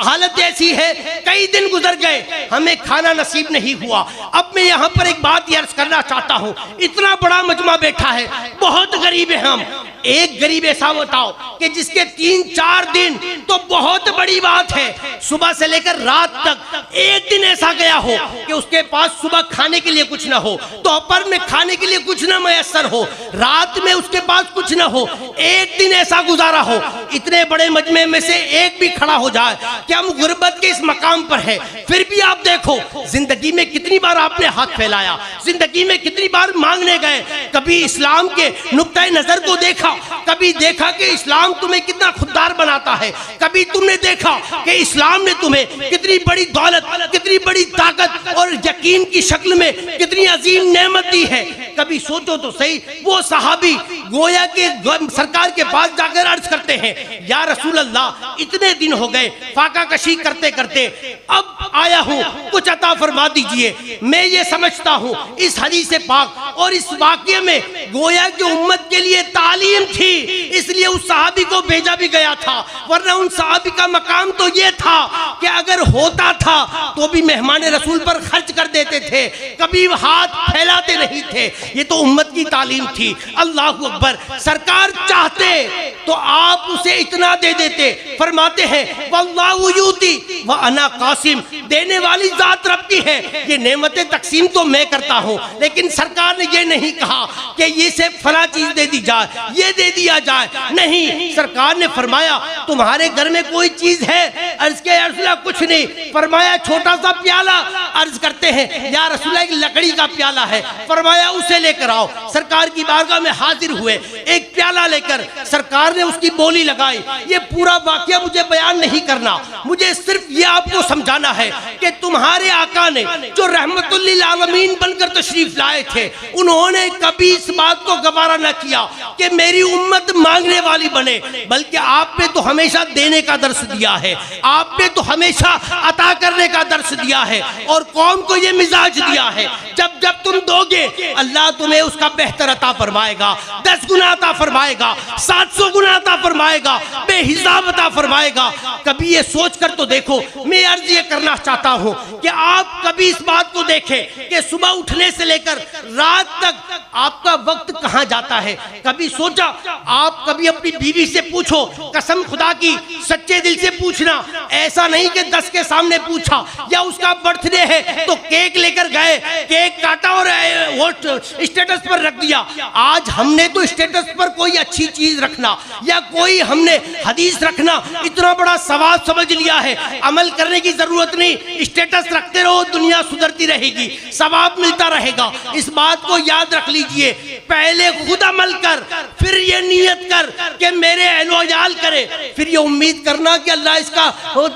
حالت ایسی ہے کئی دن گزر گئے ہمیں کھانا نصیب نہیں ہوا. اب میں یہاں پر ایک بات یہ عرض کرنا چاہتا ہوں، اتنا بڑا مجمع بیٹھا ہے، بہت غریب ہیں ہم. ایک غریب ایسا بتاؤ کہ جس کے 3-4 دن تو بہت بڑی بات ہے، صبح سے لے کر رات تک ایک دن ایسا گیا ہو کہ اس کے پاس صبح کھانے کے لیے کچھ نہ ہو، دوپہر میں کھانے کے لیے کچھ نہ میسر ہو، رات میں اس کے پاس کچھ نہ ہو، ایک دن ایسا گزارا ہو. اتنے بڑے مجمع میں سے ایک بھی کھڑا ہو جائے کہ ہم غربت کے اس مقام پر ہیں. پھر بھی آپ دیکھو زندگی میں کتنی بار آپ نے ہاتھ پھیلایا، زندگی میں کتنی بار مانگنے گئے. کبھی اسلام کے نقطۂ نظر کو دیکھا، کبھی دیکھا کہ اسلام تمہیں کتنا خوددار بناتا ہے، کبھی تم نے دیکھا کہ اسلام نے تمہیں کتنی بڑی دولت، کتنی بڑی طاقت اور یقین کی شکل میں کتنی عظیم نعمت دی ہے. کبھی سوچو تو صحیح، وہ صحابی گویا کہ سرکار کے پاس جا کر عرض کرتے ہیں یا رسول اللہ اتنے دن ہو گئے فاقہ کشی کرتے کرتے، اب آیا ہوں کچھ عطا فرما دیجئے. میں یہ سمجھتا ہوں اس حدیث پاک اور اس واقعے میں گویا کہ امت کے لیے تعلیم تھی، اس لیے اس صحابی کو بھیجا بھی گیا تھا. ورنہ ان صحابی کا مقام تو یہ تھا کہ اگر ہوتا تھا تو بھی مہمان رسول پر خرچ کر دیتے تھے، کبھی ہاتھ پھیلاتے نہیں تھے. یہ تو امت کی تعلیم تھی. اللہ اکبر. سرکار چاہتے تو آپ اسے اتنا دے دیتے. فرماتے ہیں واللہ یؤتی وانا قاسم، دینے والی ذات رب کی ہے، یہ نعمتیں تقسیم تو میں کرتا ہوں. لیکن سرکار نے یہ نہیں کہا کہ یہ سے فلاں چیز دے دی جائے، یہ دے دیا جائے، نہیں. سرکار نے فرمایا تمہارے گھر میں کوئی چیز ہے؟ عرض کیا یا رسول اللہ کچھ نہیں. فرمایا چھوٹا سا پیالہ. عرض کرتے ہیں یا رسول اللہ ایک لکڑی کا پیالہ ہے. فرمایا اسے لے کر آؤ. سرکار کی بارگاہ میں حاضر ہوئے ایک پیالہ لے کر سرکار نے اس کی بولی لگائی. یہ پورا واقعہ مجھے بیان نہیں کرنا, مجھے صرف یہ آپ کو سمجھانا ہے کہ تمہارے آقا نے جو رحمت للعالمین بن کر تشریف لائے تھے, انہوں نے کبھی اس بات کو گوارا نہ کیا کہ میری امت مانگنے والی بنے, بلکہ آپ نے تو ہمیشہ دینے کا درس دیا ہے, آپ نے تو ہمیشہ عطا کرنے کا درس دیا ہے, اور قوم کو یہ مزاج دیا ہے جب جب تم دو گے اللہ تمہیں اس کا بہتر عطا فرمائے گا, 10 گنا عطا فرمائے گا, 700 گنا عطا فرمائے گا, بے حساب عطا فرمائے گا. کبھی یہ سوچ کر تو دیکھو, میں عرض یہ کرنا چاہتا ہوں کہ آپ کبھی اس بات کو دیکھیں کہ صبح اٹھنے سے لے کر رات تک آپ کا وقت کہاں جاتا ہے. کبھی سوچا آپ کبھی اپنی بیوی سے پوچھو, قسم خدا کی سچے دل سے پوچھنا, ایسا نہیں کہ 10 کے سامنے پوچھا, یا اس کا برتھ ڈے ہے تو کیک لے کر گئے, کیک کاٹا اور اسٹیٹس پر رکھ دیا. آج ہم نے تو اسٹیٹس پر کوئی اچھی چیز رکھنا یا کوئی ہم نے حدیث رکھنا اتنا بڑا ثواب سمجھ لیا ہے, عمل کرنے کی ضرورت نہیں, اسٹیٹس رکھتے رہو, دنیا سدھرتی رہے گی, ثواب ملتا رہے گا. اس بات کو یاد رکھ لیجئے, پہلے خود عمل کر, پھر یہ نیت کر کہ میرے اہل و عیال کرے, پھر یہ امید کرنا کہ اللہ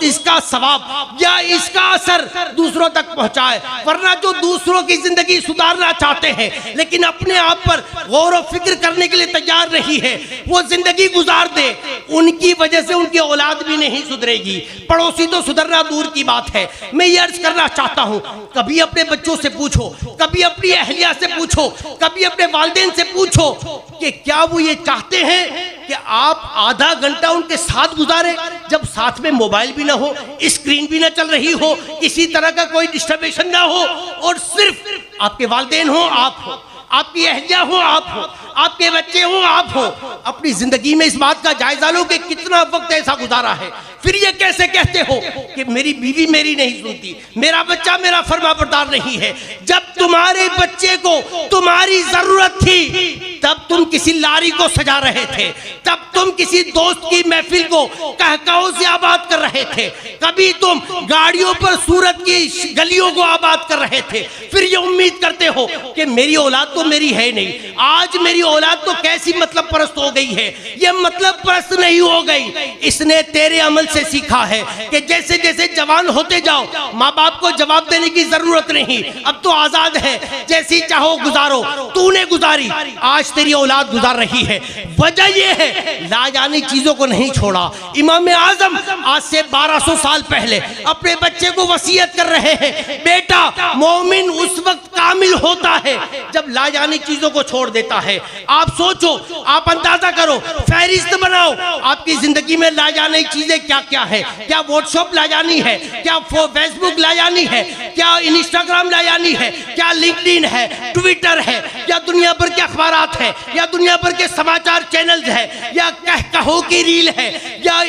اس کا ثواب یا اس کا اثر دوسروں تک پہنچائے. ورنہ جو دوسروں کی زندگی سدھارنا چاہتے ہیں لیکن اپنے آپ پر غور و فکر کرنے کے لیے تیار نہیں ہے, وہ زندگی گزار دے, ان کی وجہ سے ان کی اولاد بھی نہیں سدھرے گی, پڑوسی تو سدھرنا دور کی بات ہے. میں یہ عرض کرنا چاہتا ہوں, کبھی اپنے بچوں سے پوچھو, کبھی اپنی اہلیہ سے پوچھو, کبھی اپنے والدین سے پوچھو کہ کیا وہ یہ چاہتے ہیں کہ آپ آدھا گھنٹہ ان کے ساتھ گزارے جب ساتھ میں موبائل بھی نہ ہو, اسکرین بھی نہ چل رہی ہو, کسی طرح کا کوئی ڈسٹربیشن نہ ہو, اور صرف آپ کے والدین ہوں, آپ ہو, آپ کی اہلیہ ہو, آپ ہو, آپ کے بچے ہوں, آپ ہو. اپنی زندگی میں اس بات کا جائزہ لو کہ کتنا وقت ایسا گزارا ہے. پھر یہ کیسے کہتے ہو کہ میری بیوی میری نہیں سنتی, میرا بچہ میرا فرما بردار نہیں ہے. جب تمہارے بچے کو تمہاری ضرورت تھی تب تم کسی لاری کو سجا رہے تھے, تب تم کسی دوست کی محفل کو کہکہوں سے آباد کر رہے تھے, کبھی تم گاڑیوں پر سورت کی گلیوں کو آباد کر رہے تھے. پھر یہ امید کرتے ہو کہ میری اولاد تو میری ہے نہیں, آج میری اولاد تو کیسی مطلب پرست ہو گئی ہے. یہ مطلب پرست نہیں ہو گئی, اس نے تیرے عمل سے سیکھا ہے کہ جیسے جیسے جوان ہوتے جاؤ ماں باپ کو جواب دینے کی ضرورت نہیں, اب تو آزاد ہے, جیسی چاہو گزارو. تو نے گزاری, آج تیری اولاد گزار رہی ہے. وجہ یہ ہے لاجانی چیزوں کو نہیں چھوڑا. امام اعظم آج سے 1200 سال پہلے اپنے بچے کو وصیت کر رہے ہیں, بیٹا مومن اس وقت کامل ہوتا ہے جب لاجانی چیزوں کو چھوڑ دیتا ہے. آپ سوچو, آپ اندازہ کرو, فہرست بناؤ آپ کی زندگی میں لاجانی چیزیں کیا کیا ہے. کیا واٹس ایپ لاجانی ہے, کیا فیس بک لاجانی ہے, کیا انسٹاگرام لاجانی ہے, کیا لنکڈ ان ہے, ٹویٹر ہے, یا دنیا بھر کے اخبارات ہے, یا دنیا بھر کے سماچار چینلز ہے, یا کہو کی ریل ہے, یا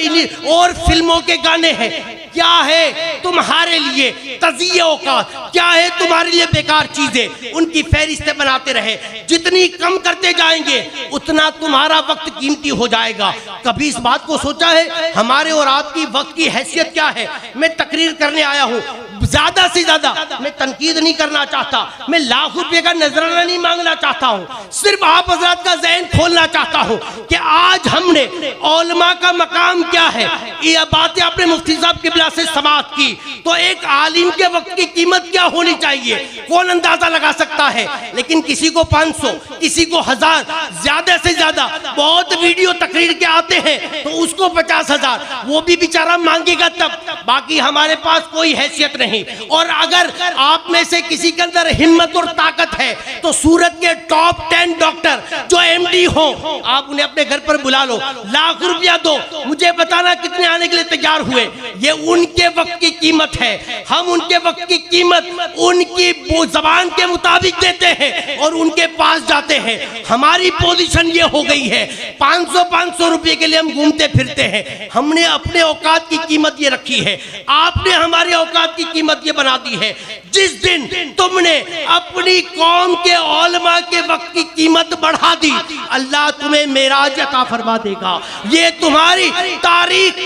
اور فلموں کے گانے ہیں. کیا ہے تمہارے لیے تزیہ اوقات, کیا ہے تمہارے لیے بیکار چیزیں, ان کی فہرستیں بناتے رہے. جتنی کم کرتے جائیں گے اتنا تمہارا وقت قیمتی ہو جائے گا. کبھی اس بات کو سوچا ہے ہمارے اور آپ کی وقت کی حیثیت کیا ہے؟ میں تقریر کرنے آیا ہوں, زیادہ سے زیادہ میں تنقید نہیں کرنا چاہتا, میں لاکھ روپے کا نذرانہ نہیں مانگنا چاہتا ہوں, صرف آپ حضرات کا ذہن کھولنا چاہتا ہوں کہ آج ہم نے علماء کا مقام کیا ہے. یہ باتیں آپ نے مفتی صاحب قبلہ سے سماعت کی, تو ایک عالم کے وقت کی قیمت کیا ہونی چاہیے کون اندازہ لگا سکتا ہے. لیکن کسی کو 500, کسی کو 1000, زیادہ سے زیادہ بہت ویڈیو تقریر کے آتے ہیں تو اس کو 50,000, وہ بھی بیچارہ مانگے گا تب. باقی ہمارے پاس کوئی حیثیت نہیں. اور اگر آپ میں سے کسی کے اندر ہمت اور طاقت ہے تو سورت کے ٹاپ 10 ڈاکٹر جو ایم ڈی ہوں آپ انہیں اپنے گھر پر بلا لو, لاکھ روپیہ دو, مجھے بتانا کتنے آنے کے لیے تیار ہوئے. یہ ان کے وقت کی قیمت ہے. ہم ان کے وقت کی قیمت ان کی زبان کے مطابق دیتے ہیں اور ان کے پاس جاتے ہیں. ہماری پوزیشن یہ ہو گئی ہے 500 روپے کے لیے ہم گھومتے پھرتے ہیں. ہم نے اپنے اوقات کی قیمت یہ رکھی ہے, آپ نے ہمارے اوقات کی قیمت قیمت یہ بنا دی ہے، جس دن تم نے اپنی قوم کے علماء کے وقت کی قیمت بڑھا دی، اللہ تمہیں معراج عطا فرما دے گا۔ یہ تمہاری تاریخ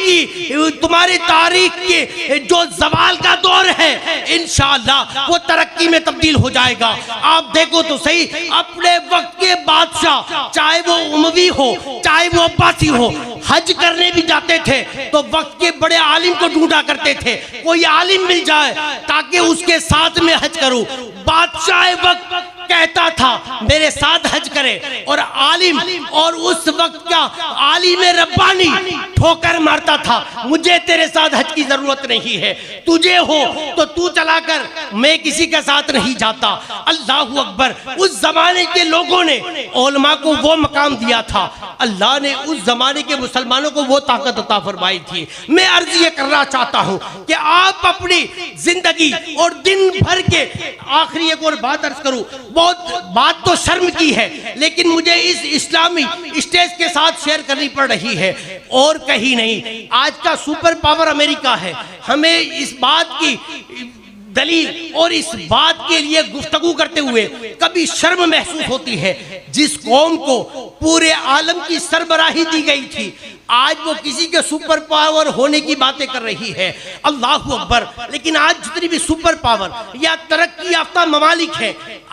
کی جو زوال کا دور ہے انشاءاللہ وہ ترقی میں تبدیل ہو جائے گا۔ آپ دیکھو تو صحیح، اپنے وقت کے بادشاہ چاہے وہ اموی ہو چاہے وہ عباسی ہو، حج کرنے بھی جاتے تھے تو وقت کے بڑے عالم کو ڈھونڈا کرتے تھے، کوئی عالم مل جائے تاکہ اس کے ساتھ میں حج کروں۔ بادشاہ وقت کہتا تھا میرے ساتھ حج کرے، اور عالم اور اس وقت کا عالم ربانی ٹھوکر مارتا تھا، مجھے تیرے ساتھ حج کی ضرورت نہیں ہے، تجھے ہو تو تو چلا کر، میں کسی کے ساتھ نہیں جاتا۔ اللہ اکبر! اس زمانے کے لوگوں نے علماء کو وہ مقام دیا تھا، اللہ نے اس زمانے کے مسلمانوں کو وہ طاقت عطا فرمائی تھی۔ میں عرض یہ کرنا چاہتا ہوں کہ آپ اپنی زندگی اور دن بھر کے آخری ایک اور بات عرض کروں، بہت بات تو شرم کی ہے لیکن مجھے اس اسلامی اسٹیج کے ساتھ شیئر کرنی پڑ رہی ہے، اور کہیں نہیں۔ آج کا سپر پاور امریکہ ہے، ہمیں اس بات کی دلیل اور اس بات کے لیے گفتگو کرتے ہوئے کبھی شرم محسوس ہوتی ہے۔ جس قوم کو پورے عالم کی سربراہی دی گئی تھی، آج وہ کسی کے سپر پاور ہونے کی باتیں کر رہی ہے۔ اللہ اکبر! لیکن آج جتنی بھی سپر پاور یا ترقی یافتہ ممالک ہیں،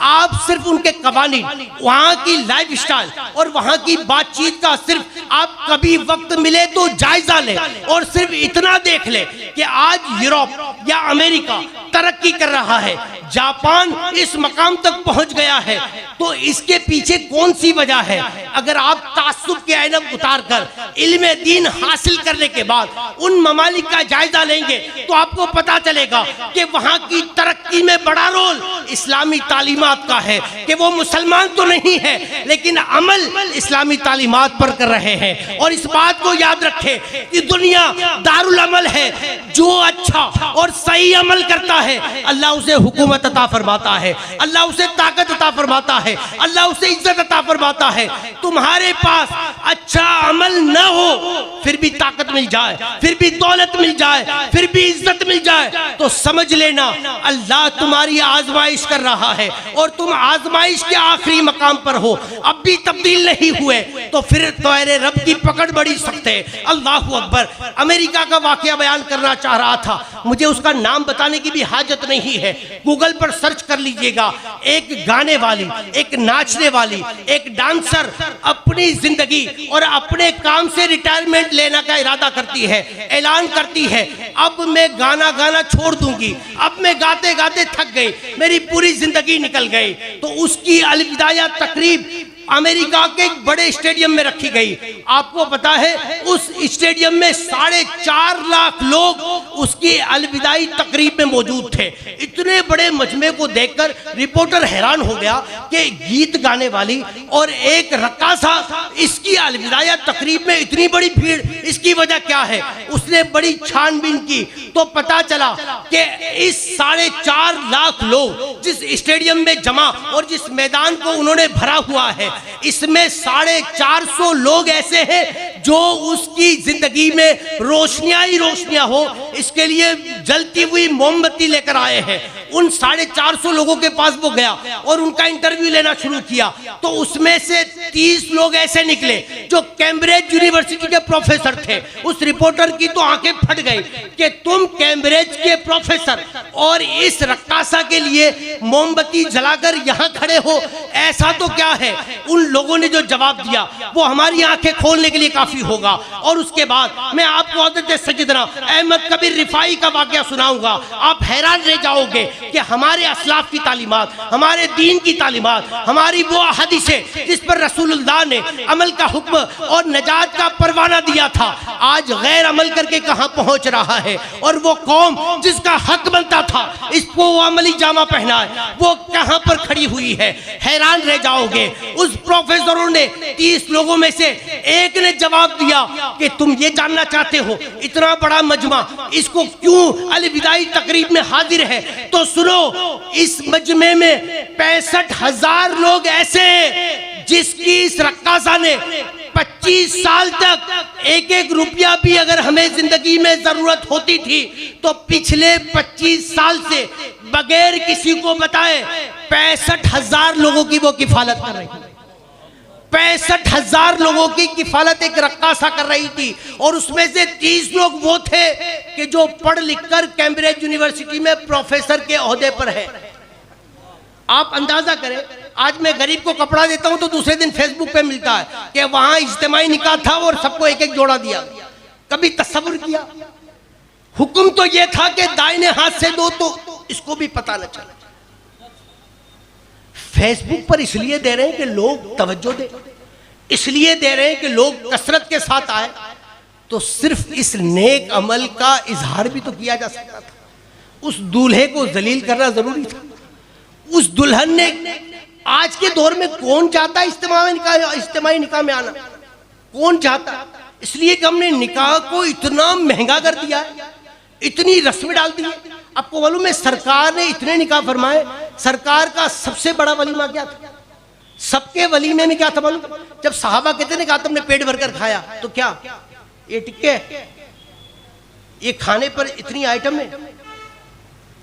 آپ صرف ان کے قوانین، وہاں کی لائف سٹائل اور وہاں کی بات چیت کا صرف آپ کبھی وقت ملے تو جائزہ لیں، اور صرف اتنا دیکھ لیں کہ آج یورپ یا امریکہ ترقی کر رہا ہے، جاپان اس مقام تک پہنچ گیا ہے، تو اس کے پیچھے کون سی وجہ ہے؟ اگر آپ تعصب کے اینک اتار کر علم دین حاصل کرنے کے بعد ان ممالک کا جائزہ لیں گے تو آپ کو پتا چلے گا کہ وہاں کی ترقی میں بڑا رول اسلامی تعلیمات کا ہے، کہ وہ مسلمان تو نہیں ہے لیکن عمل اسلامی تعلیمات پر کر رہے ہیں۔ اور اس بات کو یاد رکھیں کہ دنیا دارالعمل ہے، جو اچھا اور صحیح عمل کرتا ہے اللہ اسے حکومت عطا فرماتا ہے، اللہ اسے طاقت عطا فرماتا ہے، اللہ اسے عزت عطا فرماتا ہے۔ تمہارے پاس اچھا عمل نہ ہو، پھر بھی طاقت مل جائے، پھر بھی دولت مل جائے، پھر بھی عزت مل جائے، تو سمجھ لینا اللہ تمہاری آزمائش کر رہا ہے، اور تم آزمائش کے آخری مقام پر ہو، اب بھی تبدیل نہیں ہوئے تو پھر تیرے رب کی پکڑ بڑی سخت ہے۔ اللہ اکبر! امریکہ کا واقعہ بیان کرنا چاہ رہا تھا، مجھے اس کا نام بتانے کی بھی حاجت نہیں ہے، گوگل پر سرچ کر لیجئے گا۔ ایک گانے والی، ایک ناچنے والی، ایک ڈانسر اپنی زندگی اور اپنے کام سے ریٹائرمنٹ لینا کا ارادہ کرتی ہے، اعلان کرتی ہے اب میں گانا چھوڑ دوں گی، اب میں گاتے گاتے تھک گئی، میری پوری زندگی نکل گئی۔ تو اس کی الوداعیہ تقریب امریکہ کے ایک بڑے اسٹیڈیم میں رکھی گئی۔ آپ کو پتا ہے اس اسٹیڈیم میں 4.5 لاکھ لوگ اس کی الوداعی تقریب میں موجود تھے۔ اتنے بڑے مجمع کو دیکھ کر رپورٹر حیران ہو گیا کہ گیت گانے والی اور ایک رقاصہ، اس کی الوداعی تقریب میں اتنی بڑی بھیڑ، اس کی وجہ کیا ہے؟ اس نے بڑی چھان بین کی تو پتا چلا کہ اس 4.5 لاکھ لوگ جس اسٹیڈیم میں جمع اور جس میدان کو انہوں نے بھرا ہوا ہے، اس میں 450 لوگ ایسے ہیں جو اس کی زندگی میں روشنیاں ہی روشنیاں ہو اس کے لیے جلتی ہوئی موم بتی لے کر آئے ہیں۔ ان 450 لوگوں کے پاس وہ گیا اور ان کا انٹرویو لینا شروع کیا، تو اس میں سے 30 لوگ ایسے نکلے جو کیمبرج یونیورسٹی کے پروفیسر تھے۔ اس رپورٹر کی تو آنکھیں پھٹ گئی کہ تم کیمبرج کے پروفیسر اور اس رقاصہ کے لیے موم بتی جلا کر یہاں کھڑے ہو، ایسا تو کیا ہے؟ ان لوگوں نے جو جواب دیا وہ ہماری آنکھیں کھولنے کے لیے کافی ہوگا۔ اور اس کے بعد میں آپ کو حضرت سیدنا احمد کبیر رفاعی کا واقعہ سناؤں گا، آپ حیران رہ جاؤ گے کہ ہمارے اسلاف کی تعلیمات، ہمارے دین کی تعلیمات، ہماری وہ حدیثیں جس پر رسول اللہ نے عمل کا حکم اور نجات کا پروانہ دیا تھا، آج غیر عمل کر کے کہاں پہنچ رہا ہے۔ اور وہ قوم جس کا حق بنتا تھا اس کو وہ عملی جامہ پہنا ہے، وہ کہاں پر کھڑی ہوئی ہے؟ حیران رہ جاؤ گے۔ اس پروفیسروں نے 30 لوگوں میں سے ایک نے جواب دیا کہ تم یہ جاننا چاہتے ہو اتنا بڑا مجمع اس کو کیوں الوداعی تقریب میں حاضر ہے؟ تو سنو، اس مجمع میں 65,000 لوگ ایسے ہیں جس کی اس رقاصہ نے 25 سال تک ایک ایک روپیہ بھی اگر ہمیں زندگی میں ضرورت ہوتی تھی تو پچھلے 25 سال سے بغیر کسی کو بتائے 65,000 لوگوں کی وہ کفالت کر رہی تھی. 65,000 لوگوں کی کفالت ایک رقاصہ کر رہی تھی, اور اس میں سے 30 لوگ وہ تھے کہ جو پڑھ لکھ کر کیمبرج یونیورسٹی میں پروفیسر کے عہدے پر ہے. آپ اندازہ کریں, آج میں غریب کو کپڑا دیتا ہوں تو دوسرے دن فیس بک پہ ملتا ہے کہ وہاں اجتماعی نکاح تھا اور سب کو ایک ایک جوڑا دیا. کبھی تصور کیا؟ حکم تو یہ تھا کہ دائنے ہاتھ سے دو تو اس کو بھی پتہ نہ چلے. فیس بک پر اس لیے دے رہے ہیں کہ لوگ توجہ دیں, اس لیے دے رہے ہیں کہ لوگ کثرت کے ساتھ آئے, تو صرف اس نیک عمل کا اظہار بھی تو کیا جا سکتا تھا. اس دولہے کو ذلیل کرنا ضروری تھا. اس دلہن نے, آج کے دور میں کون چاہتا ہے اجتماعی نکاح میں آنا؟ کون چاہتا ہے؟ اس لیے کہ ہم نے نکاح کو اتنا مہنگا کر دیا ہے, اتنی رسمیں ڈال دی ہے. آپ کو معلوم ہے سرکار نے اتنے نکاح فرمائے. سرکار کا سب سے بڑا ولیمہ کیا تھا؟ سب کے ولیمے میں کیا تھا معلوم؟ جب صحابہ کہتے ہیں کہ تم نے پیٹ بھر کر کھایا, تو کیا یہ ٹکے, یہ کھانے پر اتنی آئٹم ہے؟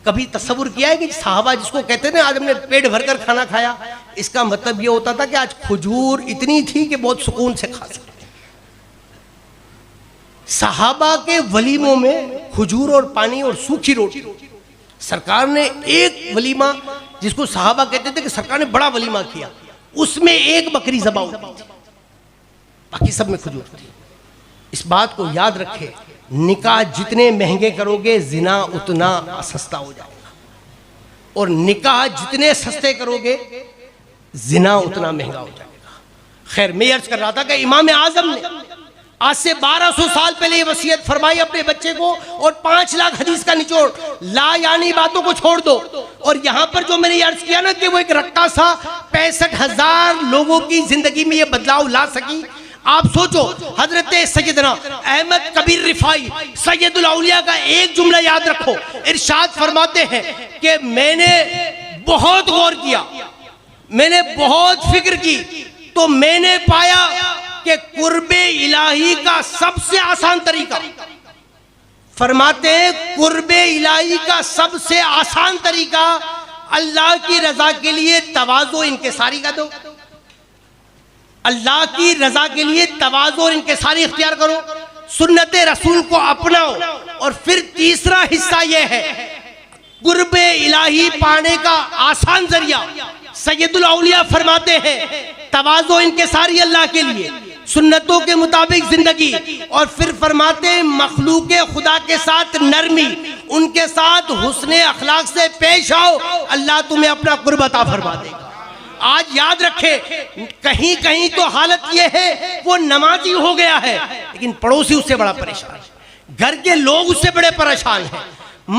کبھی تصور کیا ہے کہ صحابہ جس کو کہتے ہیں آج ہم نے پیٹ بھر کر کھانا کھایا, اس کا مطلب یہ ہوتا تھا کہ آج کھجور اتنی تھی کہ بہت سکون سے کھا سکتے. صحابہ کے ولیموں میں کھجور اور پانی اور سوکھی روٹی. سرکار نے ایک ولیمہ جس کو صحابہ کہتے تھے کہ سرکار نے بڑا ولیمہ کیا, اس میں ایک بکری ذبح ہوتی تھی, باقی سب میں کھجور تھی. اس بات کو یاد رکھے, نکاح جتنے مہنگے کرو گے زنا اتنا سستا ہو جائے گا, اور نکاح جتنے سستے کرو گے زنا اتنا مہنگا ہو جائے گا. خیر, میں عرض کر رہا تھا کہ امام اعظم نے آج سے 1200 سال پہلے یہ وصیت فرمائی اپنے بچے کو, اور 5 لاکھ حدیث کا نچوڑ, لا یعنی باتوں کو چھوڑ دو. اور یہاں پر جو میں نے عرض کیا نا کہ وہ ایک رقاصہ 65,000 لوگوں کی زندگی میں یہ بدلاؤ لا سکی. آپ سوچو, حضرت سیدنا احمد کبیر رفاعی سید الاولیاء کا ایک جملہ یاد رکھو, ارشاد فرماتے ہیں کہ میں نے بہت غور کیا, میں نے بہت فکر کی, تو میں نے پایا کہ قرب الہی کا سب سے آسان طریقہ, فرماتے ہیں قرب الہی کا سب سے آسان طریقہ اللہ کی رضا کے لیے تواضع انکساری کا دو. اللہ کی رضا کے لیے تواضع اور انکساری اختیار کرو, سنت رسول کو اپناؤ. اور پھر تیسرا حصہ یہ ہے, قرب الہی پانے کا آسان ذریعہ سید الاولیاء فرماتے ہیں تواضع انکساری اللہ کے لیے, سنتوں کے مطابق زندگی, اور پھر فرماتے ہیں مخلوق خدا کے ساتھ نرمی, ان کے ساتھ حسن اخلاق سے پیش آؤ, اللہ تمہیں اپنا قرب عطا فرما دے گا. آج یاد رکھے, کہیں کہیں تو حالت یہ ہے وہ نمازی ہو گیا ہے لیکن پڑوسی اس سے بڑا پریشان ہے, گھر کے لوگ اس سے بڑے پریشان ہیں,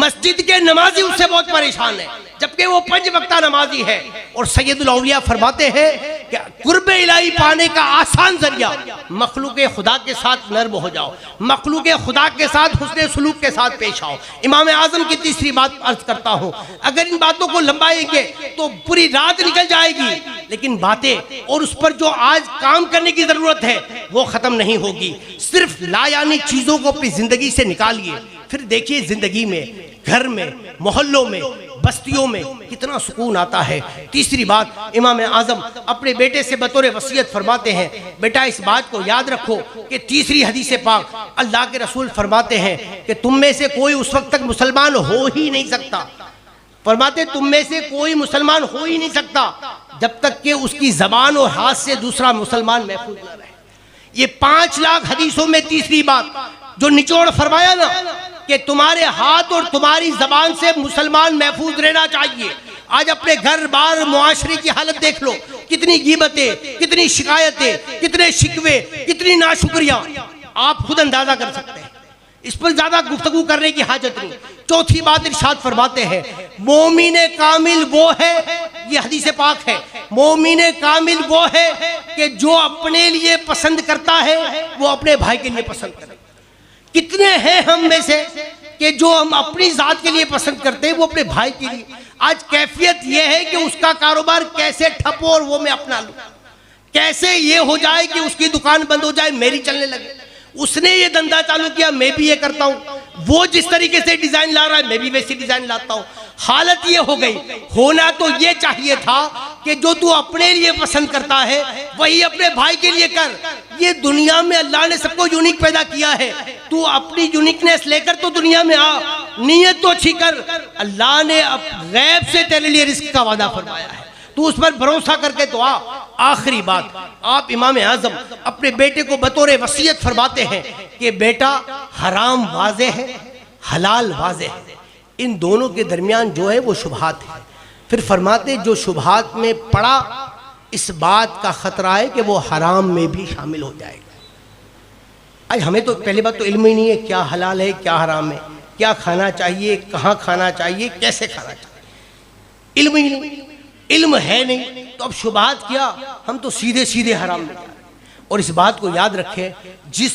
مسجد کے نمازی اس سے بہت پریشان ہے جبکہ وہ 5 وقتہ نمازی ہے. اور سید الاولیاء فرماتے ہیں کہ قرب الہی پانے کا آسان ذریعہ مخلوق خدا کے ساتھ نرم ہو جاؤ, مخلوق خدا کے ساتھ حسن سلوک کے ساتھ پیش آؤ. امام اعظم کی تیسری بات عرض کرتا ہوں, اگر ان باتوں کو لمبائیں گے تو پوری رات نکل جائے گی, لیکن باتیں اور اس پر جو آج کام کرنے کی ضرورت ہے وہ ختم نہیں ہوگی. صرف لا یعنی چیزوں کو اپنی زندگی سے نکالیے, پھر دیکھیے زندگی میں, گھر میں, محلوں میں, بستیوں میں کتنا سکون آتا ہے. تیسری بات, امام اعظم اپنے بیٹے سے بطور وصیت فرماتے ہیں, بیٹا اس بات کو یاد رکھو کہ تیسری حدیث پاک اللہ کے رسول فرماتے ہیں کہ تم میں سے کوئی اس وقت تک مسلمان ہو ہی نہیں سکتا, فرماتے تم میں سے کوئی مسلمان ہو ہی نہیں سکتا جب تک کہ اس کی زبان اور ہاتھ سے دوسرا مسلمان محفوظ نہ رہے. یہ 5 لاکھ حدیثوں میں تیسری بات جو نچوڑ فرمایا نا کہ تمہارے ہاتھ اور تمہاری زبان سے مسلمان محفوظ رہنا چاہیے. آج اپنے گھر بار معاشرے کی حالت دیکھ لو, کتنی غیبتیں, کتنی شکایتیں, کتنے شکوے, کتنی ناشکریاں, آپ خود اندازہ کر سکتے ہیں. اس پر زیادہ گفتگو کرنے کی حاجت نہیں. چوتھی بات ارشاد فرماتے ہیں مومن کامل وہ ہے, یہ حدیث پاک ہے, مومن کامل وہ ہے کہ جو اپنے لیے پسند کرتا ہے وہ اپنے بھائی کے لیے پسند کرے. کتنے ہیں ہم میں سے کہ جو ہم اپنی ذات کے لیے پسند کرتے ہیں وہ اپنے بھائی کے لیے. آج کیفیت یہ ہے کہ اس کا کاروبار کیسے ٹھپو اور وہ میں اپنا لوں, کیسے یہ ہو جائے کہ اس کی دکان بند ہو جائے میری چلنے لگے. اس نے یہ دندہ چالو کیا میں بھی یہ کرتا ہوں, وہ جس طریقے سے ڈیزائن لا رہا ہے میں بھی ویسی ڈیزائن لاتا ہوں. حالت یہ ہو گئی. ہونا تو یہ چاہیے تھا کہ جو تو اپنے لیے پسند کرتا ہے وہی اپنے بھائی کے لیے کر. یہ دنیا میں اللہ نے سب کو یونیک پیدا کیا ہے, تو اپنی یونیکنیس لے کر تو دنیا میں آ, نیت تو اچھی کر. اللہ نے غیب سے تیرے لیے رزق کا وعدہ فرمایا ہے, تو اس پر بھروسہ کر کے تو آ. آخری بات, آپ امام اعظم اپنے بیٹے کو بطور وصیت فرماتے ہیں کہ بیٹا حرام واضح ہے, حلال واضح ہے, ان دونوں کے درمیان جو ہے وہ شبہات ہے. پھر فرماتے جو شبہات میں پڑا اس بات کا خطرہ ہے کہ وہ حرام میں بھی شامل ہو جائے گا. آج ہمیں تو پہلی بات تو علم ہی نہیں ہے کیا حلال ہے کیا حرام ہے, کیا کھانا چاہیے, کہاں کھانا چاہیے, کیسے کھانا چاہیے, علم ہی نہیں. علم ہے نہیں تو اب شبہات کیا, ہم تو سیدھے سیدھے حرام میں جا رہے ہیں. اور اس بات کو یاد رکھیں, جس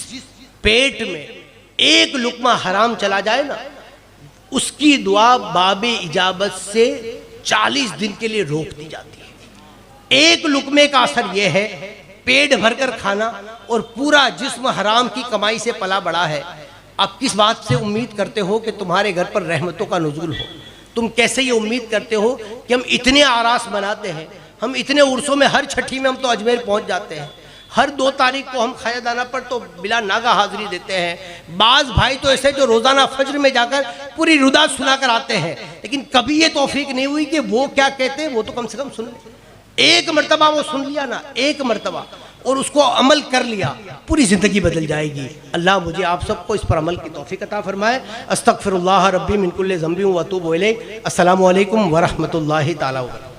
پیٹ میں ایک لقمہ حرام چلا جائے نا, اس کی دعا باب اجابت سے 40 دن کے لیے روک دی جاتی ہے. ایک لقمے کا اثر یہ ہے, پیٹ بھر کر کھانا اور پورا جسم حرام کی کمائی سے پلا بڑا ہے. آپ کس بات سے امید کرتے ہو کہ تمہارے گھر پر رحمتوں کا نزول ہو؟ تم کیسے یہ امید کرتے ہو کہ ہم اتنے آراس مناتے ہیں, ہم اتنے عرسوں میں ہر چھٹی میں ہم تو اجمیر پہنچ جاتے ہیں, ہر 2 تاریخ کو ہم خواجہ دانہ پر تو بلا ناگہ حاضری دیتے ہیں. بعض بھائی تو ایسے جو روزانہ فجر میں جا کر پوری رودات سنا کر آتے ہیں, لیکن کبھی یہ توفیق نہیں ہوئی کہ وہ کیا کہتے ہیں وہ تو کم سے کم سن لیں. ایک مرتبہ وہ سن لیا نا, ایک مرتبہ, اور اس کو عمل کر لیا, پوری زندگی بدل جائے گی. اللہ مجھے آپ سب کو اس پر عمل کی توفیق عطا فرمائے. استغفر اللہ ربی من کل ذنب و اتوب الیہ. السلام علیکم ورحمۃ اللہ تعالی وبرکاتہ.